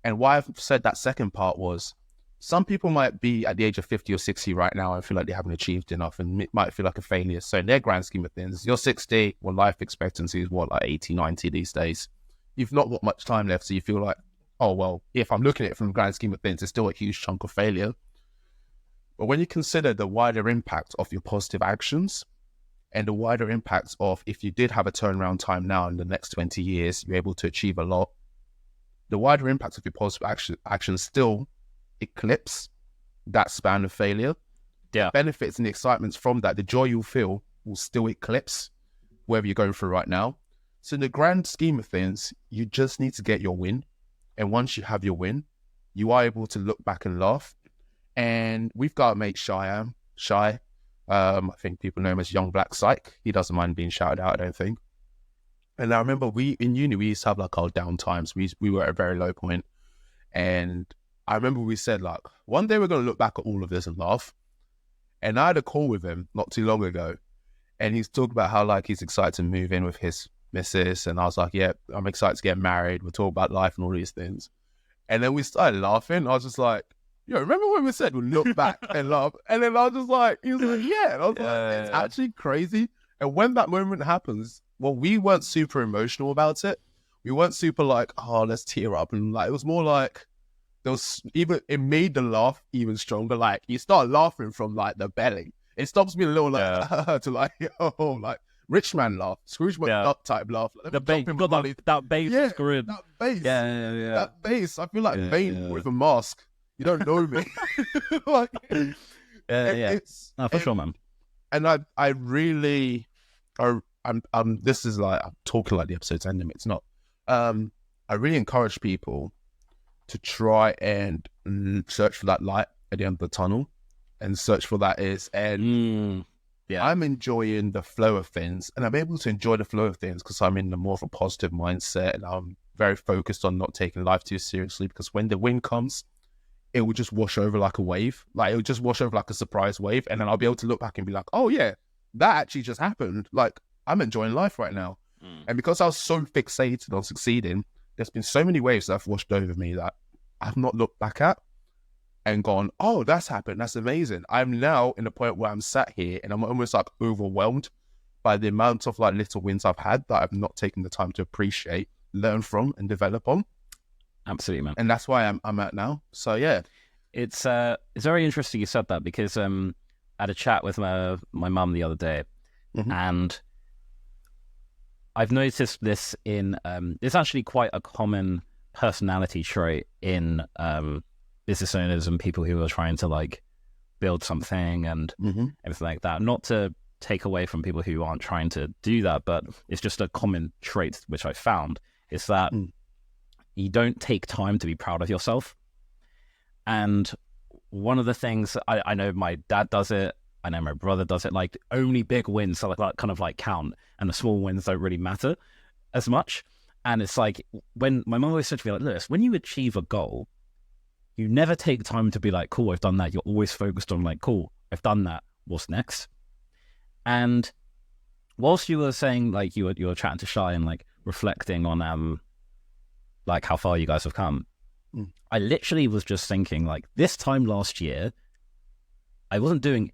And why I've said that second part was, some people might be at the age of 50 or 60 right now and feel like they haven't achieved enough and it might feel like a failure. So in their grand scheme of things, you're 60, well, life expectancy is what, like 80, 90 these days. You've not got much time left, so you feel like, oh, well, if I'm looking at it from the grand scheme of things, it's still a huge chunk of failure. But when you consider the wider impact of your positive actions and the wider impacts of if you did have a turnaround time now in the next 20 years, you're able to achieve a lot, the wider impacts of your positive actions still eclipse that span of failure. Yeah. The benefits and the excitements from that, the joy you'll feel will still eclipse whatever you're going through right now. So in the grand scheme of things, you just need to get your win. And once you have your win, you are able to look back and laugh. And we've got a mate, Shy. I think people know him as Young Black Psych. He doesn't mind being shouted out, I don't think. And I remember in uni, we used to have like our down times. We were at a very low point. And I remember we said like, one day we're going to look back at all of this and laugh. And I had a call with him not too long ago. And he's talking about how like he's excited to move in with his missus. And I was like, yeah, I'm excited to get married. We're talking about life and all these things. And then we started laughing. I was just like, yo, remember when we said we'll look back and laugh? And then I was just like, he was like, yeah. And I was like, it's actually crazy. And when that moment happens, well, we weren't super emotional about it. We weren't super like, oh, let's tear up. And like, it was more like, it made the laugh even stronger. Like, you start laughing from like the belly. It stops being a little like, to like, oh, like, rich man laugh, Scrooge McDuck type laugh. Like, the bass, that bass is good. That bass. Yeah. That bass. I feel like Bane with a mask. You don't know me. Like, no, for sure, man. And I really, this is like, I'm talking like the episode's ending. It's not. I really encourage people to try and search for that light at the end of the tunnel, and search for that is. And I'm enjoying the flow of things, and I'm able to enjoy the flow of things because I'm in the more of a positive mindset, and I'm very focused on not taking life too seriously, because when the wind comes, it will just wash over like a wave. Like, it will just wash over like a surprise wave. And then I'll be able to look back and be like, oh yeah, that actually just happened. Like, I'm enjoying life right now. And because I was so fixated on succeeding, there's been so many waves that have washed over me that I've not looked back at and gone, oh, that's happened. That's amazing. I'm now in the point where I'm sat here and I'm almost like overwhelmed by the amount of like little wins I've had that I've not taken the time to appreciate, learn from, and develop on. Absolutely, man. And that's why I'm at now. So yeah, it's very interesting you said that, because I had a chat with my mum the other day, and I've noticed this in it's actually quite a common personality trait in business owners and people who are trying to like build something and everything like that. Not to take away from people who aren't trying to do that, but it's just a common trait which I found is that you don't take time to be proud of yourself. And one of the things I know my dad does it, I know my brother does it, like only big wins are like kind of like count, and the small wins don't really matter as much. And it's like, when my mum always said to me like, Lewis, when you achieve a goal, you never take time to be like, cool, I've done that. You're always focused on like, cool, I've done that, what's next? And whilst you were saying like you were chatting to Shy and like reflecting on like how far you guys have come, I literally was just thinking like, this time last year, I wasn't doing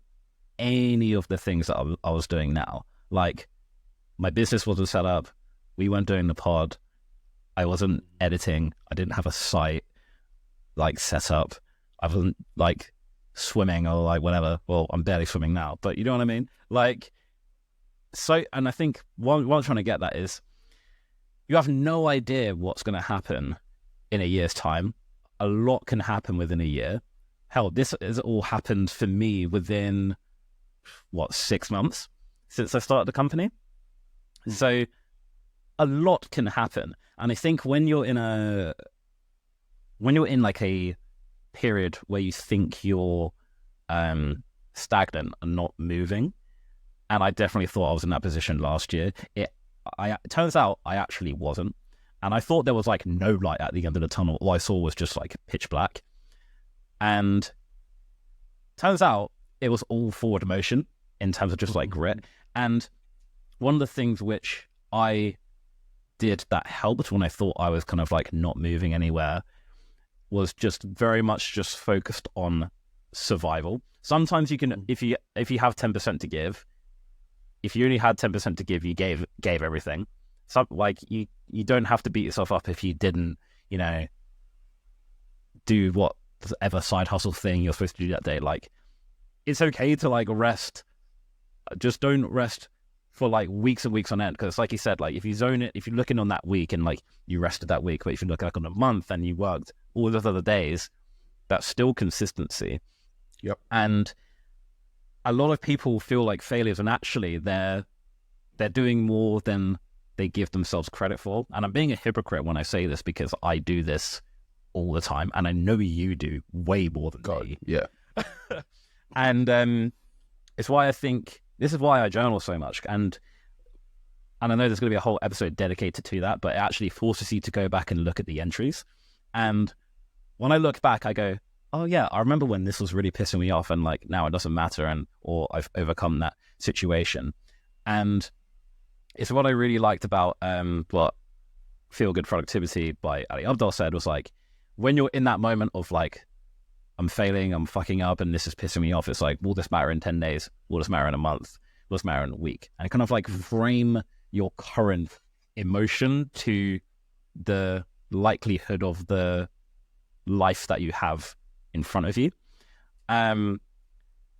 any of the things that I was doing now. Like, my business wasn't set up, we weren't doing the pod, I wasn't editing, I didn't have a site like set up, I wasn't like swimming or like whatever. Well, I'm barely swimming now, but you know what I mean? Like, so, and I think what I'm trying to get at is, you have no idea what's going to happen in a year's time. A lot can happen within a year. Hell, this has all happened for me within, 6 months since I started the company. So a lot can happen. And I think when you're in like a period where you think you're stagnant and not moving, and I definitely thought I was in that position last year. It turns out I actually wasn't. And I thought there was like no light at the end of the tunnel. All I saw was just like pitch black. And turns out it was all forward motion in terms of just like grit. And one of the things which I did that helped when I thought I was kind of like not moving anywhere was just very much just focused on survival. Sometimes you can, if you have 10% to give, if you only had 10% to give, you gave everything. So like you don't have to beat yourself up if you didn't, do whatever side hustle thing you're supposed to do that day. Like, it's okay to like rest. Just don't rest for like weeks and weeks on end. Because like you said, like if you zone it, if you're looking on that week and like you rested that week, but if you look like on a month and you worked all those other days, that's still consistency. Yep. And a lot of people feel like failures, and actually they're doing more than they give themselves credit for. And I'm being a hypocrite when I say this because I do this all the time, and I know you do way more than me. Yeah. And it's why I think this is why I journal so much. And I know there's going to be a whole episode dedicated to that, but it actually forces you to go back and look at the entries. And when I look back, I go, oh yeah, I remember when this was really pissing me off, and like now it doesn't matter, or I've overcome that situation. And it's what I really liked about what Feel Good Productivity by Ali Abdaal said was like, when you're in that moment of like, I'm failing, I'm fucking up, and this is pissing me off, it's like, will this matter in 10 days? Will this matter in a month? Will this matter in a week? And kind of like frame your current emotion to the likelihood of the life that you have in front of you. And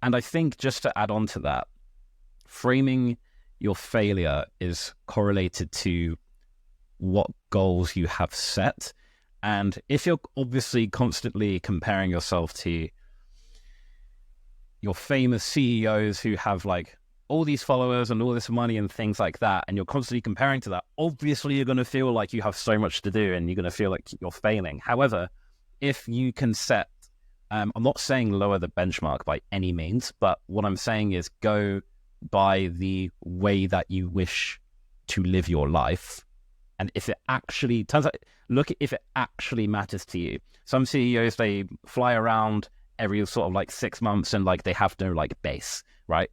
I think just to add on to that, framing your failure is correlated to what goals you have set. And if you're obviously constantly comparing yourself to your famous CEOs who have like all these followers and all this money and things like that, and you're constantly comparing to that, obviously you're going to feel like you have so much to do and you're going to feel like you're failing. However, if you can set, I'm not saying lower the benchmark by any means, but what I'm saying is go by the way that you wish to live your life. And if it actually turns out, look at if it actually matters to you. Some CEOs, they fly around every sort of like 6 months and like they have no like base, right?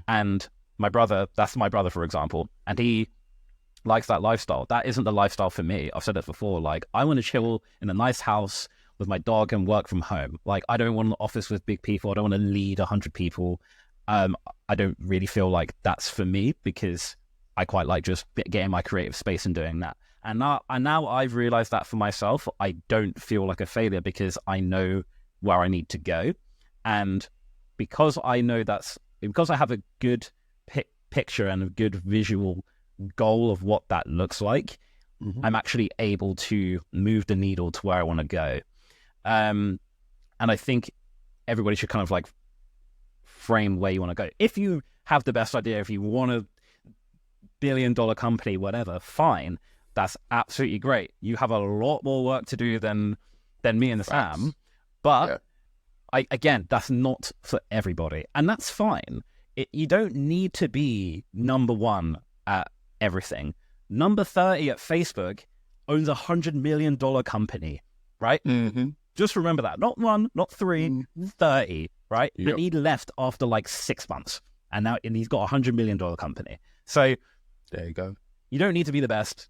And that's my brother, for example, and he likes that lifestyle. That isn't the lifestyle for me. I've said it before. Like, I want to chill in a nice house with my dog and work from home. Like, I don't want an office with big people. I don't want to lead 100 people. I don't really feel like that's for me, because I quite like just getting my creative space and doing that. And now I've realized that for myself, I don't feel like a failure because I know where I need to go. And because I know because I have a good picture and a good visual goal of what that looks like, I'm actually able to move the needle to where I want to go. And I think everybody should kind of like frame where you want to go. If you have the best idea, if you want a billion-dollar company, whatever, fine. That's absolutely great. You have a lot more work to do than me and Sam. But again, that's not for everybody. And that's fine. You don't need to be number one at everything. Number 30 at Facebook owns $100 million company, right? Just remember that. Not one, not three, 30, right? Yep. But he left after like 6 months. And he's got $100 million company. So there you go. You don't need to be the best.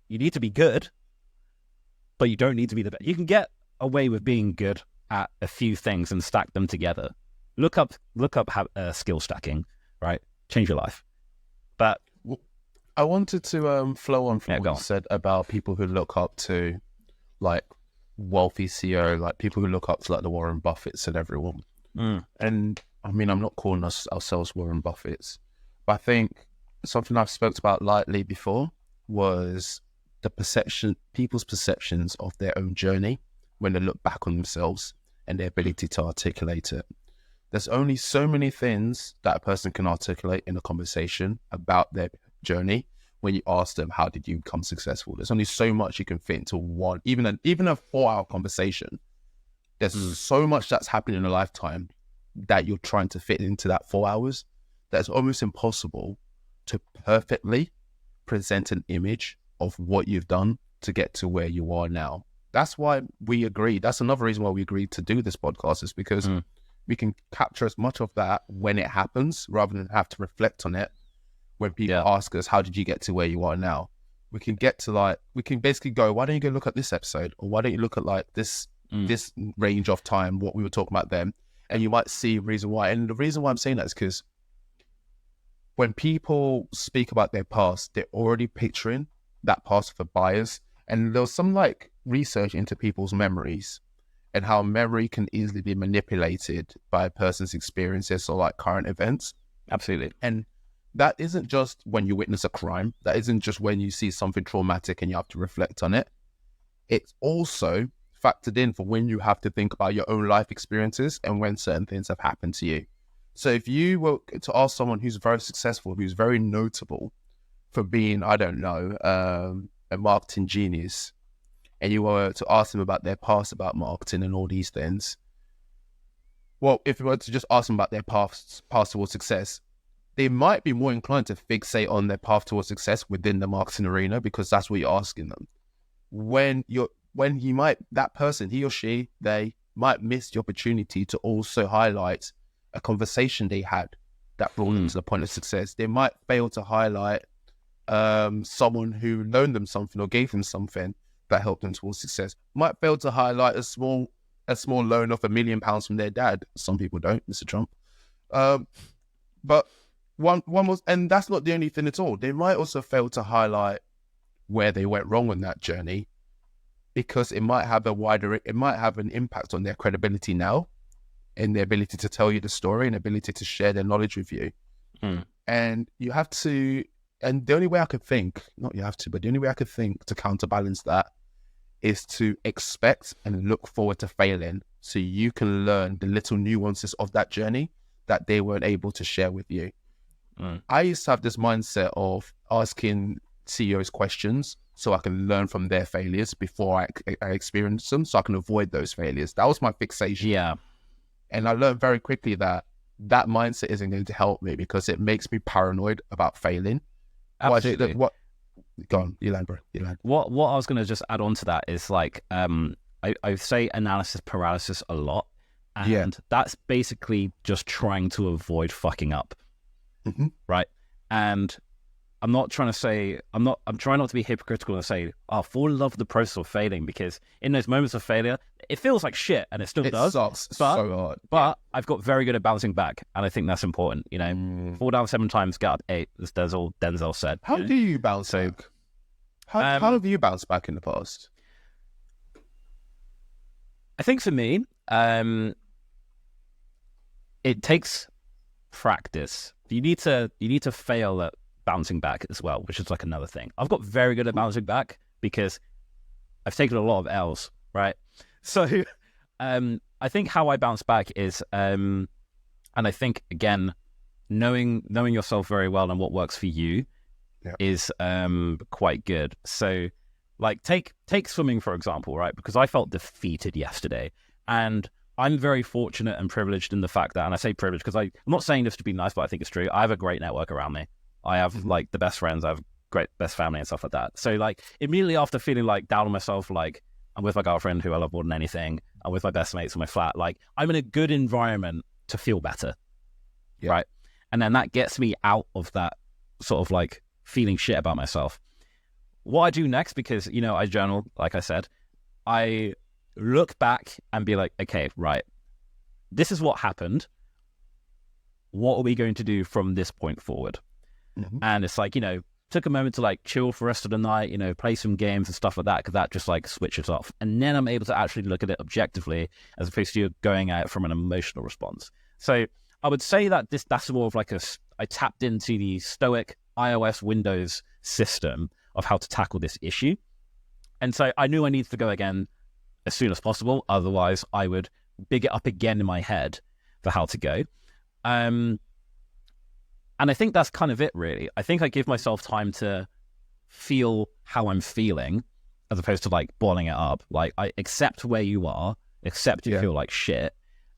You need to be good, but you don't need to be the best. You can get away with being good at a few things and stack them together. Look up skill stacking, right? Change your life. But I wanted to flow on from what you said about people who look up to like wealthy CEO, like people who look up to like the Warren Buffetts and everyone. And I mean, I'm not calling ourselves Warren Buffetts, but I think something I've spoke about lightly before was people's perceptions of their own journey when they look back on themselves and their ability to articulate it. There's only so many things that a person can articulate in a conversation about their journey when you ask them, how did you become successful? There's only so much you can fit into one, even a 4-hour conversation. There's so much that's happening in a lifetime that you're trying to fit into that 4 hours. That's almost impossible to perfectly present an image of what you've done to get to where you are now. That's why we agreed. That's another reason why we agreed to do this podcast, is because we can capture as much of that when it happens rather than have to reflect on it when people ask us, how did you get to where you are now? We can get to we can basically go, why don't you go look at this episode? Or why don't you look at this range of time, what we were talking about then? And you might see a reason why. And the reason why I'm saying that is because when people speak about their past, they're already picturing that past for bias. And there's some research into people's memories and how memory can easily be manipulated by a person's experiences or current events. Absolutely. And that isn't just when you witness a crime. That isn't just when you see something traumatic and you have to reflect on it. It's also factored in for when you have to think about your own life experiences and when certain things have happened to you. So if you were to ask someone who's very successful, who's very notable for being, I don't know, a marketing genius, and you were to ask them about their past about marketing and all these things, well, if you were to just ask them about their path towards success, they might be more inclined to fixate on their path towards success within the marketing arena, because that's what you're asking them. When that person, he or she, they might miss the opportunity to also highlight a conversation they had that brought them to the point of success. They might fail to highlight someone who loaned them something or gave them something that helped them towards success. Might fail to highlight a small loan of £1 million from their dad. Some people don't, Mr. Trump. But one was, and that's not the only thing at all. They might also fail to highlight where they went wrong on that journey, because it might have an impact on their credibility now and their ability to tell you the story and ability to share their knowledge with you. And you have to, and the only way I could think, not you have to, but the only way I could think to counterbalance that is to expect and look forward to failing so you can learn the little nuances of that journey that they weren't able to share with you. I used to have this mindset of asking CEOs questions so I can learn from their failures before I experience them, so I can avoid those failures. That was my fixation. Yeah. And I learned very quickly that mindset isn't going to help me, because it makes me paranoid about failing. Absolutely. Go on, you land, bro. You land. What I was going to just add on to that is I say analysis paralysis a lot, and that's basically just trying to avoid fucking up, right? And I'm trying not to be hypocritical and say, fall in love with the process of failing, because in those moments of failure, it feels like shit, and it still does. It sucks so hard. But I've got very good at bouncing back, and I think that's important. Fall down 7 times, get up 8, as Denzel said. How do you bounce back? How have you bounced back in the past? I think for me, it takes practice. You need to fail at bouncing back as well, which is another thing. I've got very good at bouncing back because I've taken a lot of L's, right? So I think how I bounce back is, and I think, again, knowing yourself very well and what works for you is quite good. So take swimming, for example, right? Because I felt defeated yesterday, and I'm very fortunate and privileged in the fact that, and I say privileged because I'm not saying this to be nice, but I think it's true. I have a great network around me. I have the best friends. I have great best family and stuff like that. So immediately after feeling down on myself, I'm with my girlfriend who I love more than anything. I'm with my best mates in my flat. I'm in a good environment to feel better, right? And then that gets me out of that sort of feeling shit about myself. What I do next, because I journal, like I said, I look back and be okay, right, this is what happened. What are we going to do from this point forward? And it's took a moment to chill for the rest of the night, play some games and stuff like that, because that just switches off. And then I'm able to actually look at it objectively, as opposed to going out from an emotional response. So I would say that that's more of I tapped into the stoic iOS Windows system of how to tackle this issue. And so I knew I needed to go again as soon as possible. Otherwise I would big it up again in my head for how to go. And I think that's kind of it, really. I think I give myself time to feel how I'm feeling as opposed to like boiling it up. Like, I accept where you are, accept you feel like shit,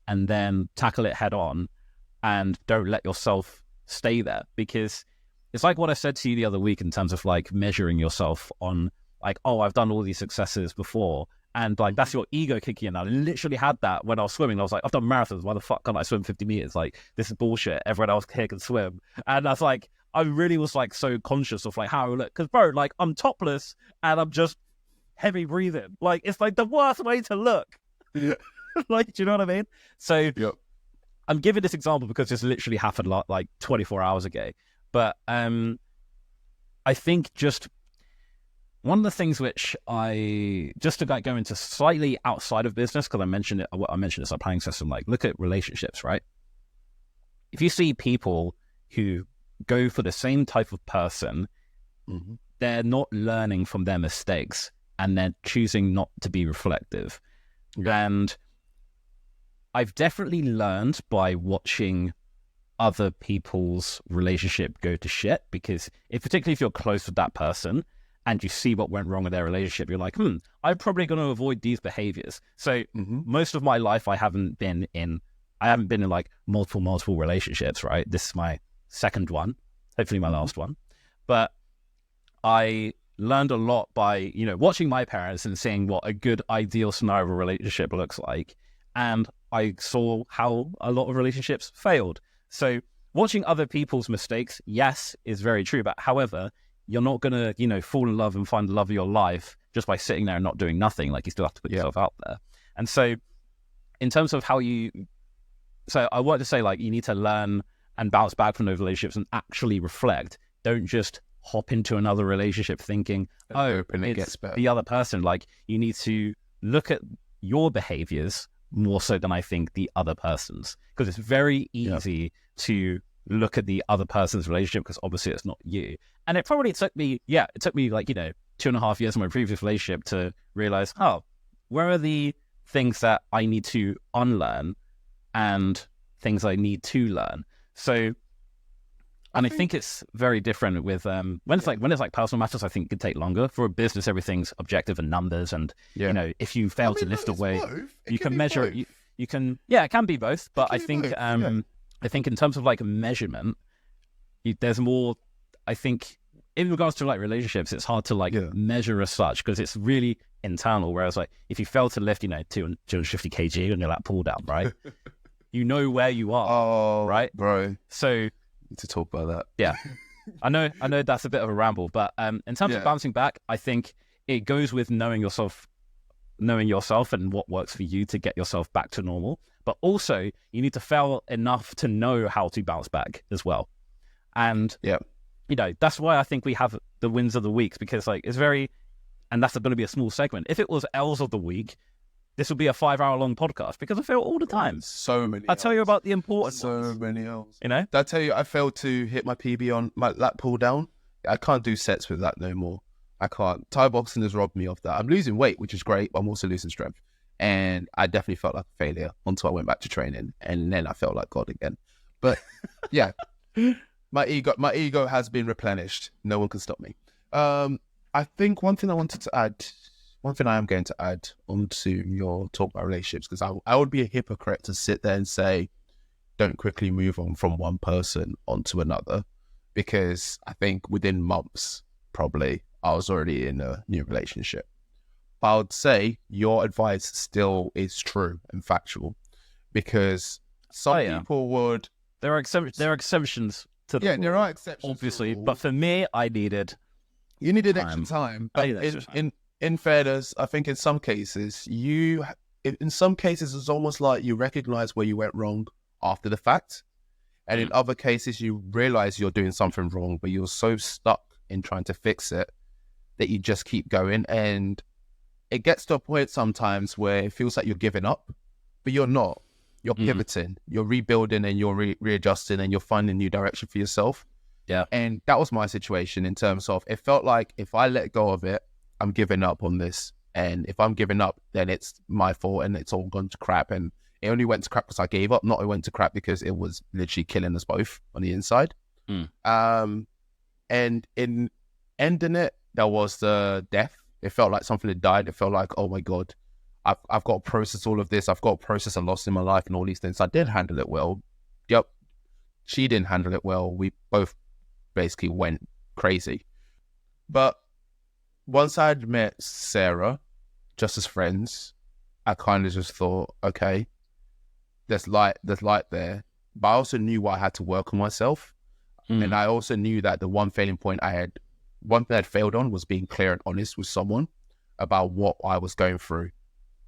and then tackle it head on, and don't let yourself stay there. Because it's like what I said to you the other week in terms of like measuring yourself on like, oh, I've done all these successes before. And like, that's your ego kicking in. I literally had that when I was swimming. I was like, I've done marathons. Why the fuck can't I swim 50 meters? Like, this is bullshit. Everyone else here can swim. And I was like, I really was like so conscious of like how I look. Because bro, like, I'm topless and I'm just heavy breathing. Like, it's like the worst way to look. Like, do you know what I mean? So I'm giving this example because this literally happened like 24 hours ago. But I think just one of the things which just to like go into slightly outside of business, because I mentioned this, our planning system, like look at relationships, right? If you see people who go for the same type of person, they're not learning from their mistakes and they're choosing not to be reflective. And I've definitely learned by watching other people's relationship go to shit, because particularly if you're close with that person and you see what went wrong with their relationship, you're like, I'm probably going to avoid these behaviors. So most of my life, I haven't been in like multiple relationships, right? This is my second one, hopefully my last one. But I learned a lot by, watching my parents and seeing what a good ideal scenario of a relationship looks like. And I saw how a lot of relationships failed. So watching other people's mistakes, yes, is very true. But however, you're not going to, fall in love and find the love of your life just by sitting there and not doing nothing. Like, you still have to put yourself out there. And so in terms of so I want to say, like, you need to learn and bounce back from those relationships and actually reflect. Don't just hop into another relationship thinking, it gets better. The other person. Like, you need to look at your behaviors more so than I think the other person's, because it's very easy to look at the other person's relationship because obviously it's not you. And it probably took me like, 2.5 years in my previous relationship to realize, where are the things that I need to unlearn and things I need to learn. So, and I think it's very different with when it's like personal matters. I think it could take longer. For a business, everything's objective and numbers, and if you fail to lift a weight, you can measure it. You can, it can be both. But I think I think in terms of like a measurement, there's more. I think in regards to like relationships, it's hard to like measure as such because it's really internal. Whereas like if you fail to lift, 250 kg on your lat pull down, right? You know where you are, right, bro? So. To talk about that. Yeah. I know that's a bit of a ramble, but in terms of bouncing back, I think it goes with knowing yourself and what works for you to get yourself back to normal. But also you need to fail enough to know how to bounce back as well. And that's why I think we have the wins of the weeks, because like it's very, and that's going to be a small segment. If it was L's of the week, this would be a 5-hour long podcast because I fail all the time. So many. I tell you about the important ones. Many else. Did I tell you I failed to hit my PB on my lat pull down? I can't do sets with that no more. I can't. Thai boxing has robbed me of that. I'm losing weight, which is great, but I'm also losing strength. And I definitely felt like a failure until I went back to training, and then I felt like God again. But yeah, my ego has been replenished. No one can stop me. I think one thing I am going to add onto your talk about relationships, because I would be a hypocrite to sit there and say, don't quickly move on from one person onto another, because I think within months, probably, I was already in a new relationship. But I would say your advice still is true and factual, because some people would... There are exceptions to the rule, there are exceptions, obviously, but for me, you needed extra time. But in fairness, I think in some cases, it's almost like you recognize where you went wrong after the fact. And in other cases, you realize you're doing something wrong, but you're so stuck in trying to fix it that you just keep going. And it gets to a point sometimes where it feels like you're giving up, but you're not. You're pivoting, you're rebuilding, and you're readjusting, and you're finding a new direction for yourself. Yeah. And that was my situation in terms of, it felt like if I let go of it, I'm giving up on this. And if I'm giving up, then it's my fault and it's all gone to crap. And it only went to crap because I gave up, not it went to crap because it was literally killing us both on the inside. And in ending it, there was the death. It felt like something had died. It felt like, oh my God, I've got to process all of this. I've got to process a loss in my life and all these things. I did handle it well. Yep. She didn't handle it well. We both basically went crazy. But once I'd met Sarah, just as friends, I kind of just thought, okay, there's light there. But I also knew what I had to work on myself. And I also knew that the one thing I'd failed on was being clear and honest with someone about what I was going through.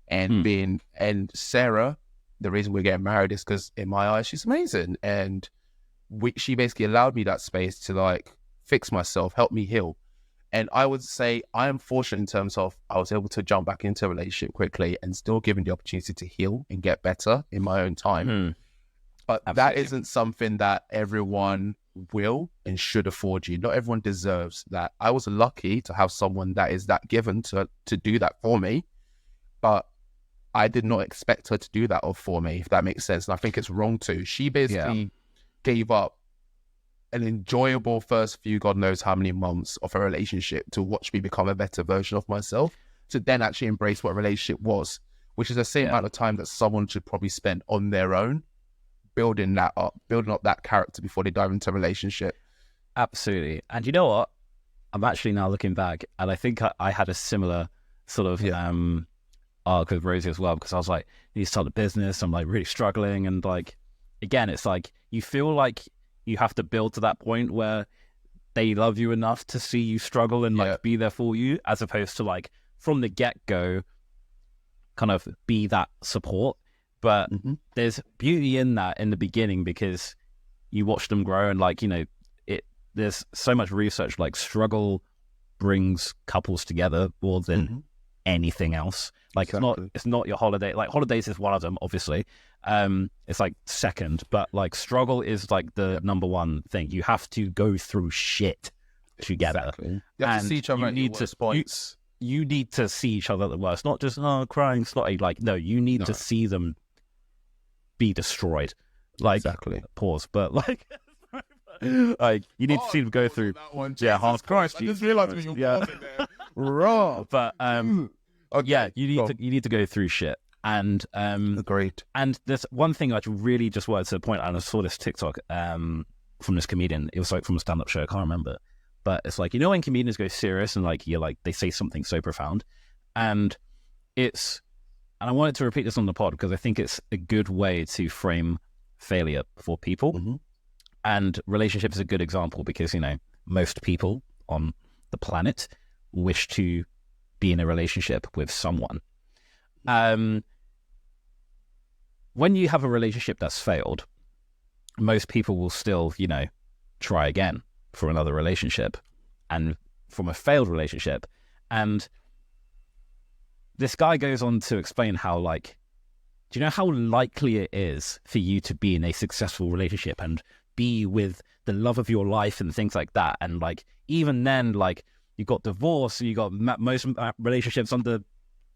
And Sarah, the reason we're getting married is because in my eyes, she's amazing. And she basically allowed me that space to like fix myself, help me heal. And I would say I am fortunate in terms of I was able to jump back into a relationship quickly and still given the opportunity to heal and get better in my own time. But Absolutely. that isn't something that everyone will and should afford you. Not everyone deserves that. I was lucky to have someone that is that given to do that for me, but I did not expect her to do that for me, if that makes sense. And I think it's wrong to. She basically gave up an enjoyable first few, God knows how many months of a relationship to watch me become a better version of myself, to then actually embrace what a relationship was, which is the same amount of time that someone should probably spend on their own, building up that character before they dive into a relationship. Absolutely. And you know what? I'm actually now looking back, and I think I had a similar sort of arc with Rosie as well, because I was like, I need to start a business. I'm like really struggling. And like, again, it's like, you feel like you have to build to that point where they love you enough to see you struggle and like be there for you, as opposed to like from the get-go kind of be that support. But there's beauty in that in the beginning, because you watch them grow, and like, you know, there's so much research, like struggle brings couples together more than anything else. Like it's not your holiday. Like holidays is one of them, obviously. It's like second, but like struggle is like the number one thing. You have to go through shit together. You have to see each other at your worst points. You need to see each other at the worst, not just crying snotty. Like, no, you need to see them be destroyed. Like, pause, but like, like you need to see them go through. Hard Christ. I just realized when you're pausing there. Raw. But you need to go through shit. And agreed. And there's one thing I really just wanted to point out, and I saw this TikTok from this comedian. It was like from a stand-up show, I can't remember. But it's like, you know, when comedians go serious and like they say something so profound, and I wanted to repeat this on the pod because I think it's a good way to frame failure for people. And relationship is a good example, because, you know, most people on the planet wish to be in a relationship with someone. When you have a relationship that's failed, most people will still, you know, try again for another relationship, and from a failed relationship. And this guy goes on to explain how, like, do you know how likely it is for you to be in a successful relationship and be with the love of your life and things like that? And like, even then, like, you got divorced, so you got most relationships under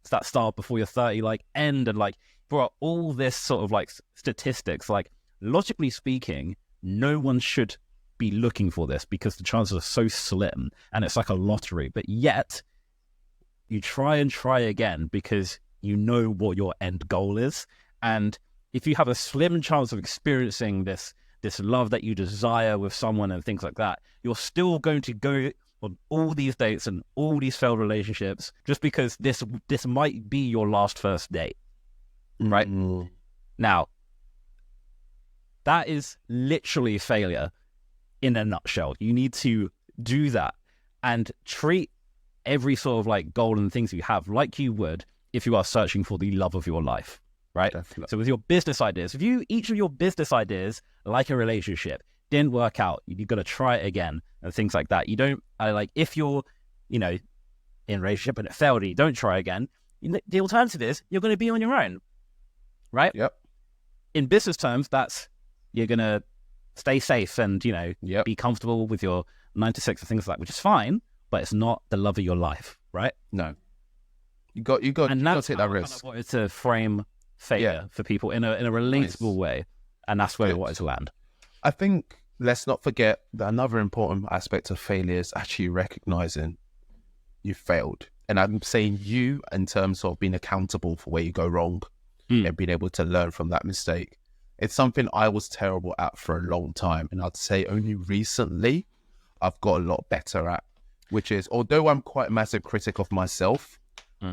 that start before you're 30, like, end, and like, for all this sort of like statistics, like, logically speaking, no one should be looking for this, because the chances are so slim, and it's like a lottery. But yet you try and try again because you know what your end goal is. And if you have a slim chance of experiencing this love that you desire with someone and things like that, you're still going to go on all these dates and all these failed relationships just because this might be your last first date, right? Now, that is literally failure in a nutshell. You need to do that and treat every sort of like goal and things you have like you would if you are searching for the love of your life, right? Definitely. So with your business ideas, if each of your business ideas, like a relationship, didn't work out, you've got to try it again and things like that. You don't, like, if you're, you know, in a relationship and it failed, you don't try again, the alternative is you're going to be on your own, right? Yep. In business terms, that's, you're going to stay safe and, you know, be comfortable with your 9 to 6 and things like that, which is fine, but it's not the love of your life, right? No. You got to take that risk. Kind of wanted to frame failure for people in a relatable way, and that's where we wanted to land. I think let's not forget that another important aspect of failure is actually recognizing you failed. And I'm saying you in terms of being accountable for where you go wrong and being able to learn from that mistake. It's something I was terrible at for a long time. And I'd say only recently I've got a lot better at, which is, although I'm quite a massive critic of myself,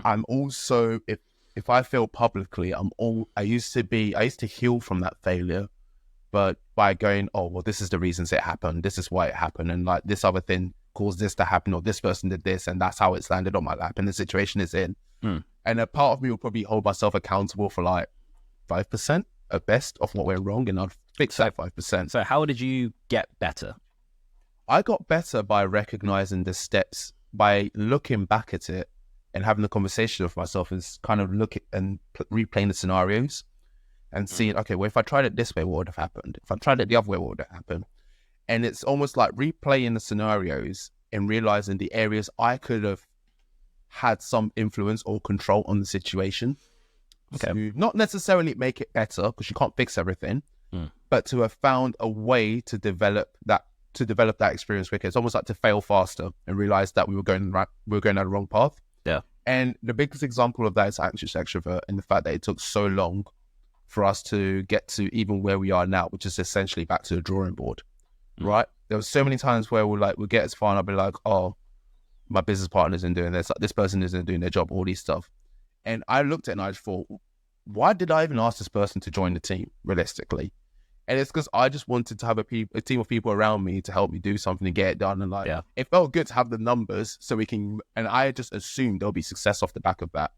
I'm also, if I fail publicly, I used to heal from that failure, but by going, oh, well, this is the reasons it happened. This is why it happened. And like this other thing caused this to happen, or this person did this, and that's how it's landed on my lap. And the situation is in. And a part of me will probably hold myself accountable for like 5% at best of what went wrong. And I'll fix that 5%. So how did you get better? I got better by recognizing the steps, by looking back at it and having the conversation with myself, and kind of replaying the scenarios and seeing, okay, well, if I tried it this way, what would have happened? If I tried it the other way, what would have happened? And it's almost like replaying the scenarios and realizing the areas I could have had some influence or control on the situation. Okay. To not necessarily make it better, because you can't fix everything, but to have found a way to develop that experience quicker. It's almost like to fail faster and realize that we were going down the wrong path. Yeah. And the biggest example of that is Anxious Extrovert, and the fact that it took so long for us to get to even where we are now, which is essentially back to the drawing board, right? There were so many times where we'll get as far and I'll be like, oh, my business partner isn't doing this, like, this person isn't doing their job, all these stuff. And I looked at it and I just thought, why did I even ask this person to join the team, realistically? And it's because I just wanted to have a team of people around me to help me do something and get it done. And it felt good to have the numbers so we can, and I just assumed there'll be success off the back of that.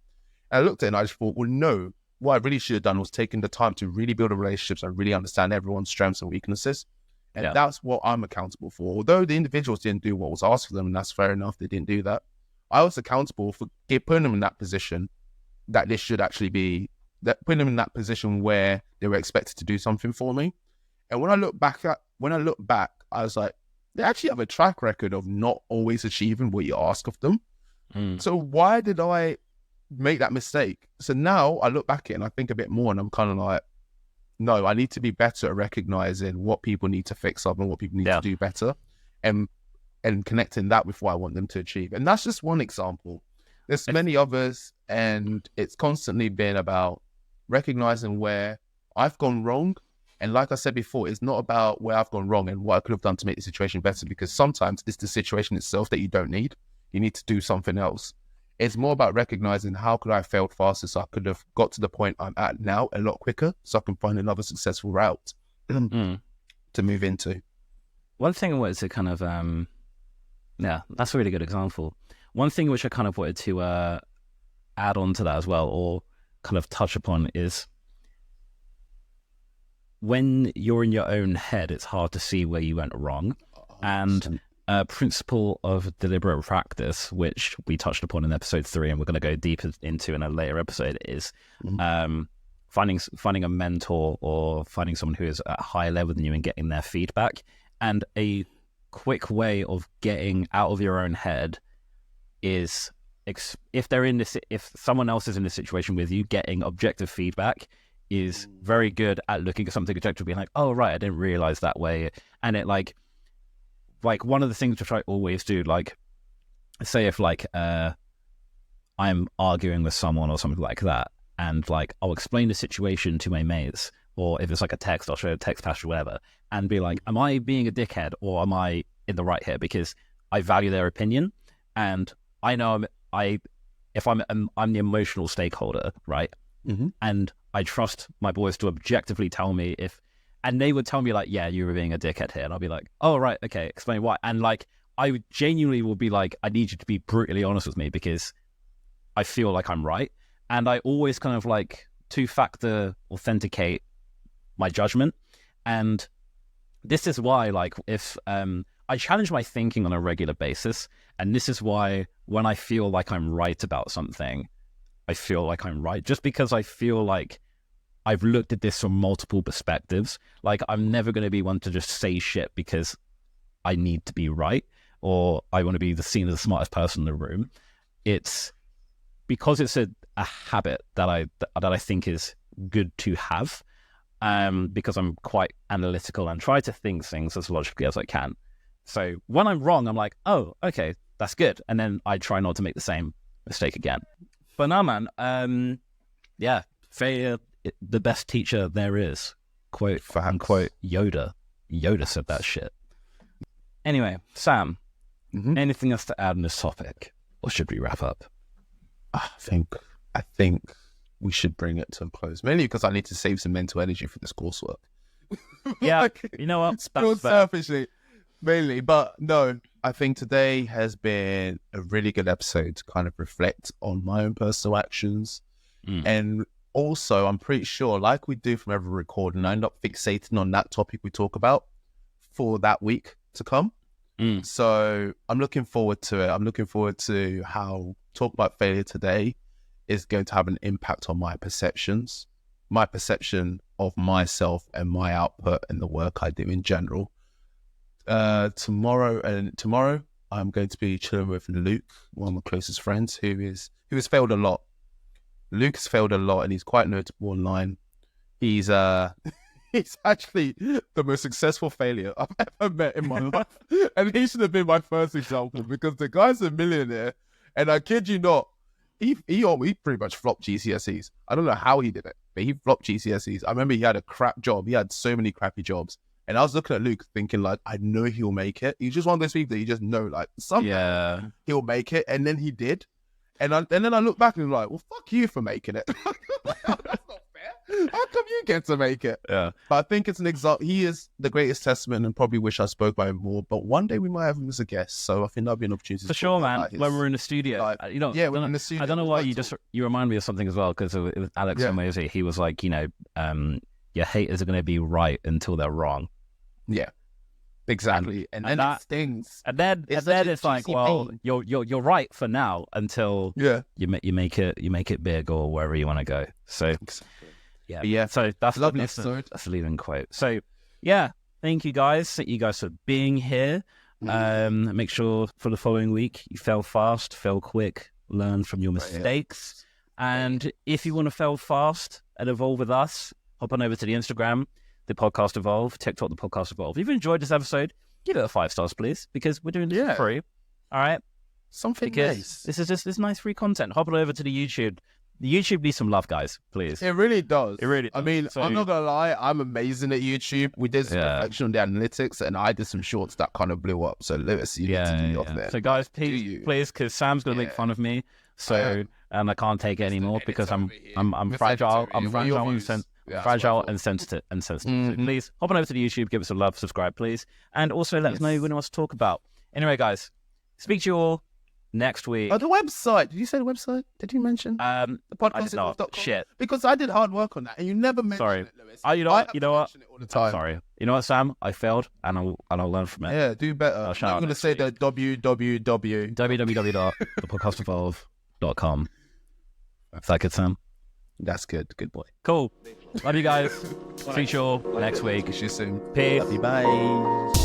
And I looked at it and I just thought, well, no, what I really should have done was taken the time to really build the relationships and really understand everyone's strengths and weaknesses. And that's what I'm accountable for. Although the individuals didn't do what was asked of them, and that's fair enough, they didn't do that, I was accountable for putting them in that position that this should actually be, that putting them in that position where they were expected to do something for me. And when I look back, I was like, they actually have a track record of not always achieving what you ask of them. So why did I make that mistake? So now I look back at it and I think a bit more, and I'm kind of like, no, I need to be better at recognizing what people need to fix up and what people need to do better, and connecting that with what I want them to achieve. And that's just one example. There's many others, and it's constantly been about recognizing where I've gone wrong. And like I said before, it's not about where I've gone wrong and what I could have done to make the situation better, because sometimes it's the situation itself that you don't need. You need to do something else. It's more about recognizing how could I have failed faster so I could have got to the point I'm at now a lot quicker, so I can find another successful route to move into. One thing I wanted to kind of, that's a really good example. One thing which I kind of wanted to add on to that as well, or kind of touch upon, is when you're in your own head, it's hard to see where you went wrong. 100%. And a principle of deliberate practice, which we touched upon in episode 3, and we're going to go deeper into in a later episode, is finding a mentor or finding someone who is at a higher level than you and getting their feedback. And a quick way of getting out of your own head is, if someone else is in this situation with you, getting objective feedback is very good at looking at something objectively, being like, oh, right, I didn't realize that way. And it like one of the things which I always do, like, say if I'm arguing with someone or something like that, and like I'll explain the situation to my mates, or if it's like a text, I'll show a text passage or whatever, and be like, am I being a dickhead or am I in the right here? Because I value their opinion, and I know I'm the emotional stakeholder, right? And I trust my boys to objectively tell me and they would tell me like, yeah, you were being a dickhead here. And I'll be like, oh, right, okay, explain why. And like, I genuinely will be like, I need you to be brutally honest with me because I feel like I'm right. And I always kind of like two-factor authenticate my judgment. And this is why, like, if I challenge my thinking on a regular basis, and this is why when I feel like I'm right about something, I feel like I'm right, just because I feel like I've looked at this from multiple perspectives. Like, I'm never going to be one to just say shit because I need to be right, or I want to be seen as the smartest person in the room. It's because it's a habit that I think is good to have. because I'm quite analytical and try to think things as logically as I can. So when I'm wrong, I'm like, oh, okay, that's good. And then I try not to make the same mistake again. But no, man, yeah, failure, the best teacher there is. Quote, unquote, Yoda. Yoda said that shit. Anyway, Sam, anything else to add on this topic? Or should we wrap up? I think we should bring it to a close, mainly because I need to save some mental energy for this coursework. Yeah, you know what? That's selfishly, mainly. But no, I think today has been a really good episode to kind of reflect on my own personal actions. And also, I'm pretty sure, like we do from every recording, I end up fixating on that topic we talk about for that week to come. So I'm looking forward to it. I'm looking forward to how talk about failure today is going to have an impact on my perceptions, my perception of myself and my output and the work I do in general. Tomorrow I'm going to be chilling with Luke, one of my closest friends, who has failed a lot. Luke has failed a lot and he's quite notable online. He's actually the most successful failure I've ever met in my life. And he should have been my first example because the guy's a millionaire. And I kid you not, he pretty much flopped GCSEs. I don't know how he did it, but he flopped GCSEs. I remember he had a crap job. He had so many crappy jobs. And I was looking at Luke thinking, like, I know he'll make it. He's just one of those people that you just know, like, somehow he'll make it. And then he did. And then I look back and I'm like, well, fuck you for making it. That's not fair. How come you get to make it? Yeah. But I think it's an example. He is the greatest testament and probably wish I spoke about him more. But one day we might have him as a guest. So I think that'd be an opportunity. For sure, man. When we're in the studio. Like, we're in the studio. I don't know why you remind me of something as well, because it was Alex Omozy. He was like, your haters are going to be right until they're wrong. Yeah. Exactly. And then it stings. And then it's like, well, you're right for now until you make it big or wherever you want to go. So yeah. So that's lovely episode. That's a leading quote. So yeah, thank you guys. Thank you guys for being here. Make sure for the following week you fail fast, fail quick, learn from your mistakes. And if you want to fail fast and evolve with us, hop on over to the Instagram, the Podcast Evolve, TikTok, the Podcast Evolve. If you've enjoyed this episode, give it a 5 stars, please, because we're doing this for free. All right? Something because nice. This is just this nice free content. Hop on over to the YouTube. The YouTube needs some love, guys, please. It really does. It really does. I mean, I'm not going to lie. I'm amazing at YouTube. We did some reflection on the analytics, and I did some shorts that kind of blew up. So, Lewis, you need to do off there. So, guys, please, because Sam's going to make fun of me. So, and I can't take it anymore because I'm fragile. I'm fragile and sensitive. So please hop on over to the YouTube, give us a love, subscribe, please, and also let us know what you want to talk about. Anyway, guys, speak to you all next week. Oh, the website. Did you say the website? Did you mention the podcast? Shit, because I did hard work on that, and you never mentioned it, Lewis. You know what? It all the time. Sorry. You know what, Sam? I failed, and I'll learn from it. Yeah, do better. I'm going to say the www.thepodcastevolve.com. Is that good, Sam? That's good. Good boy. Cool. Love you guys. See you all next week. See you soon. Peace. Love you. Bye.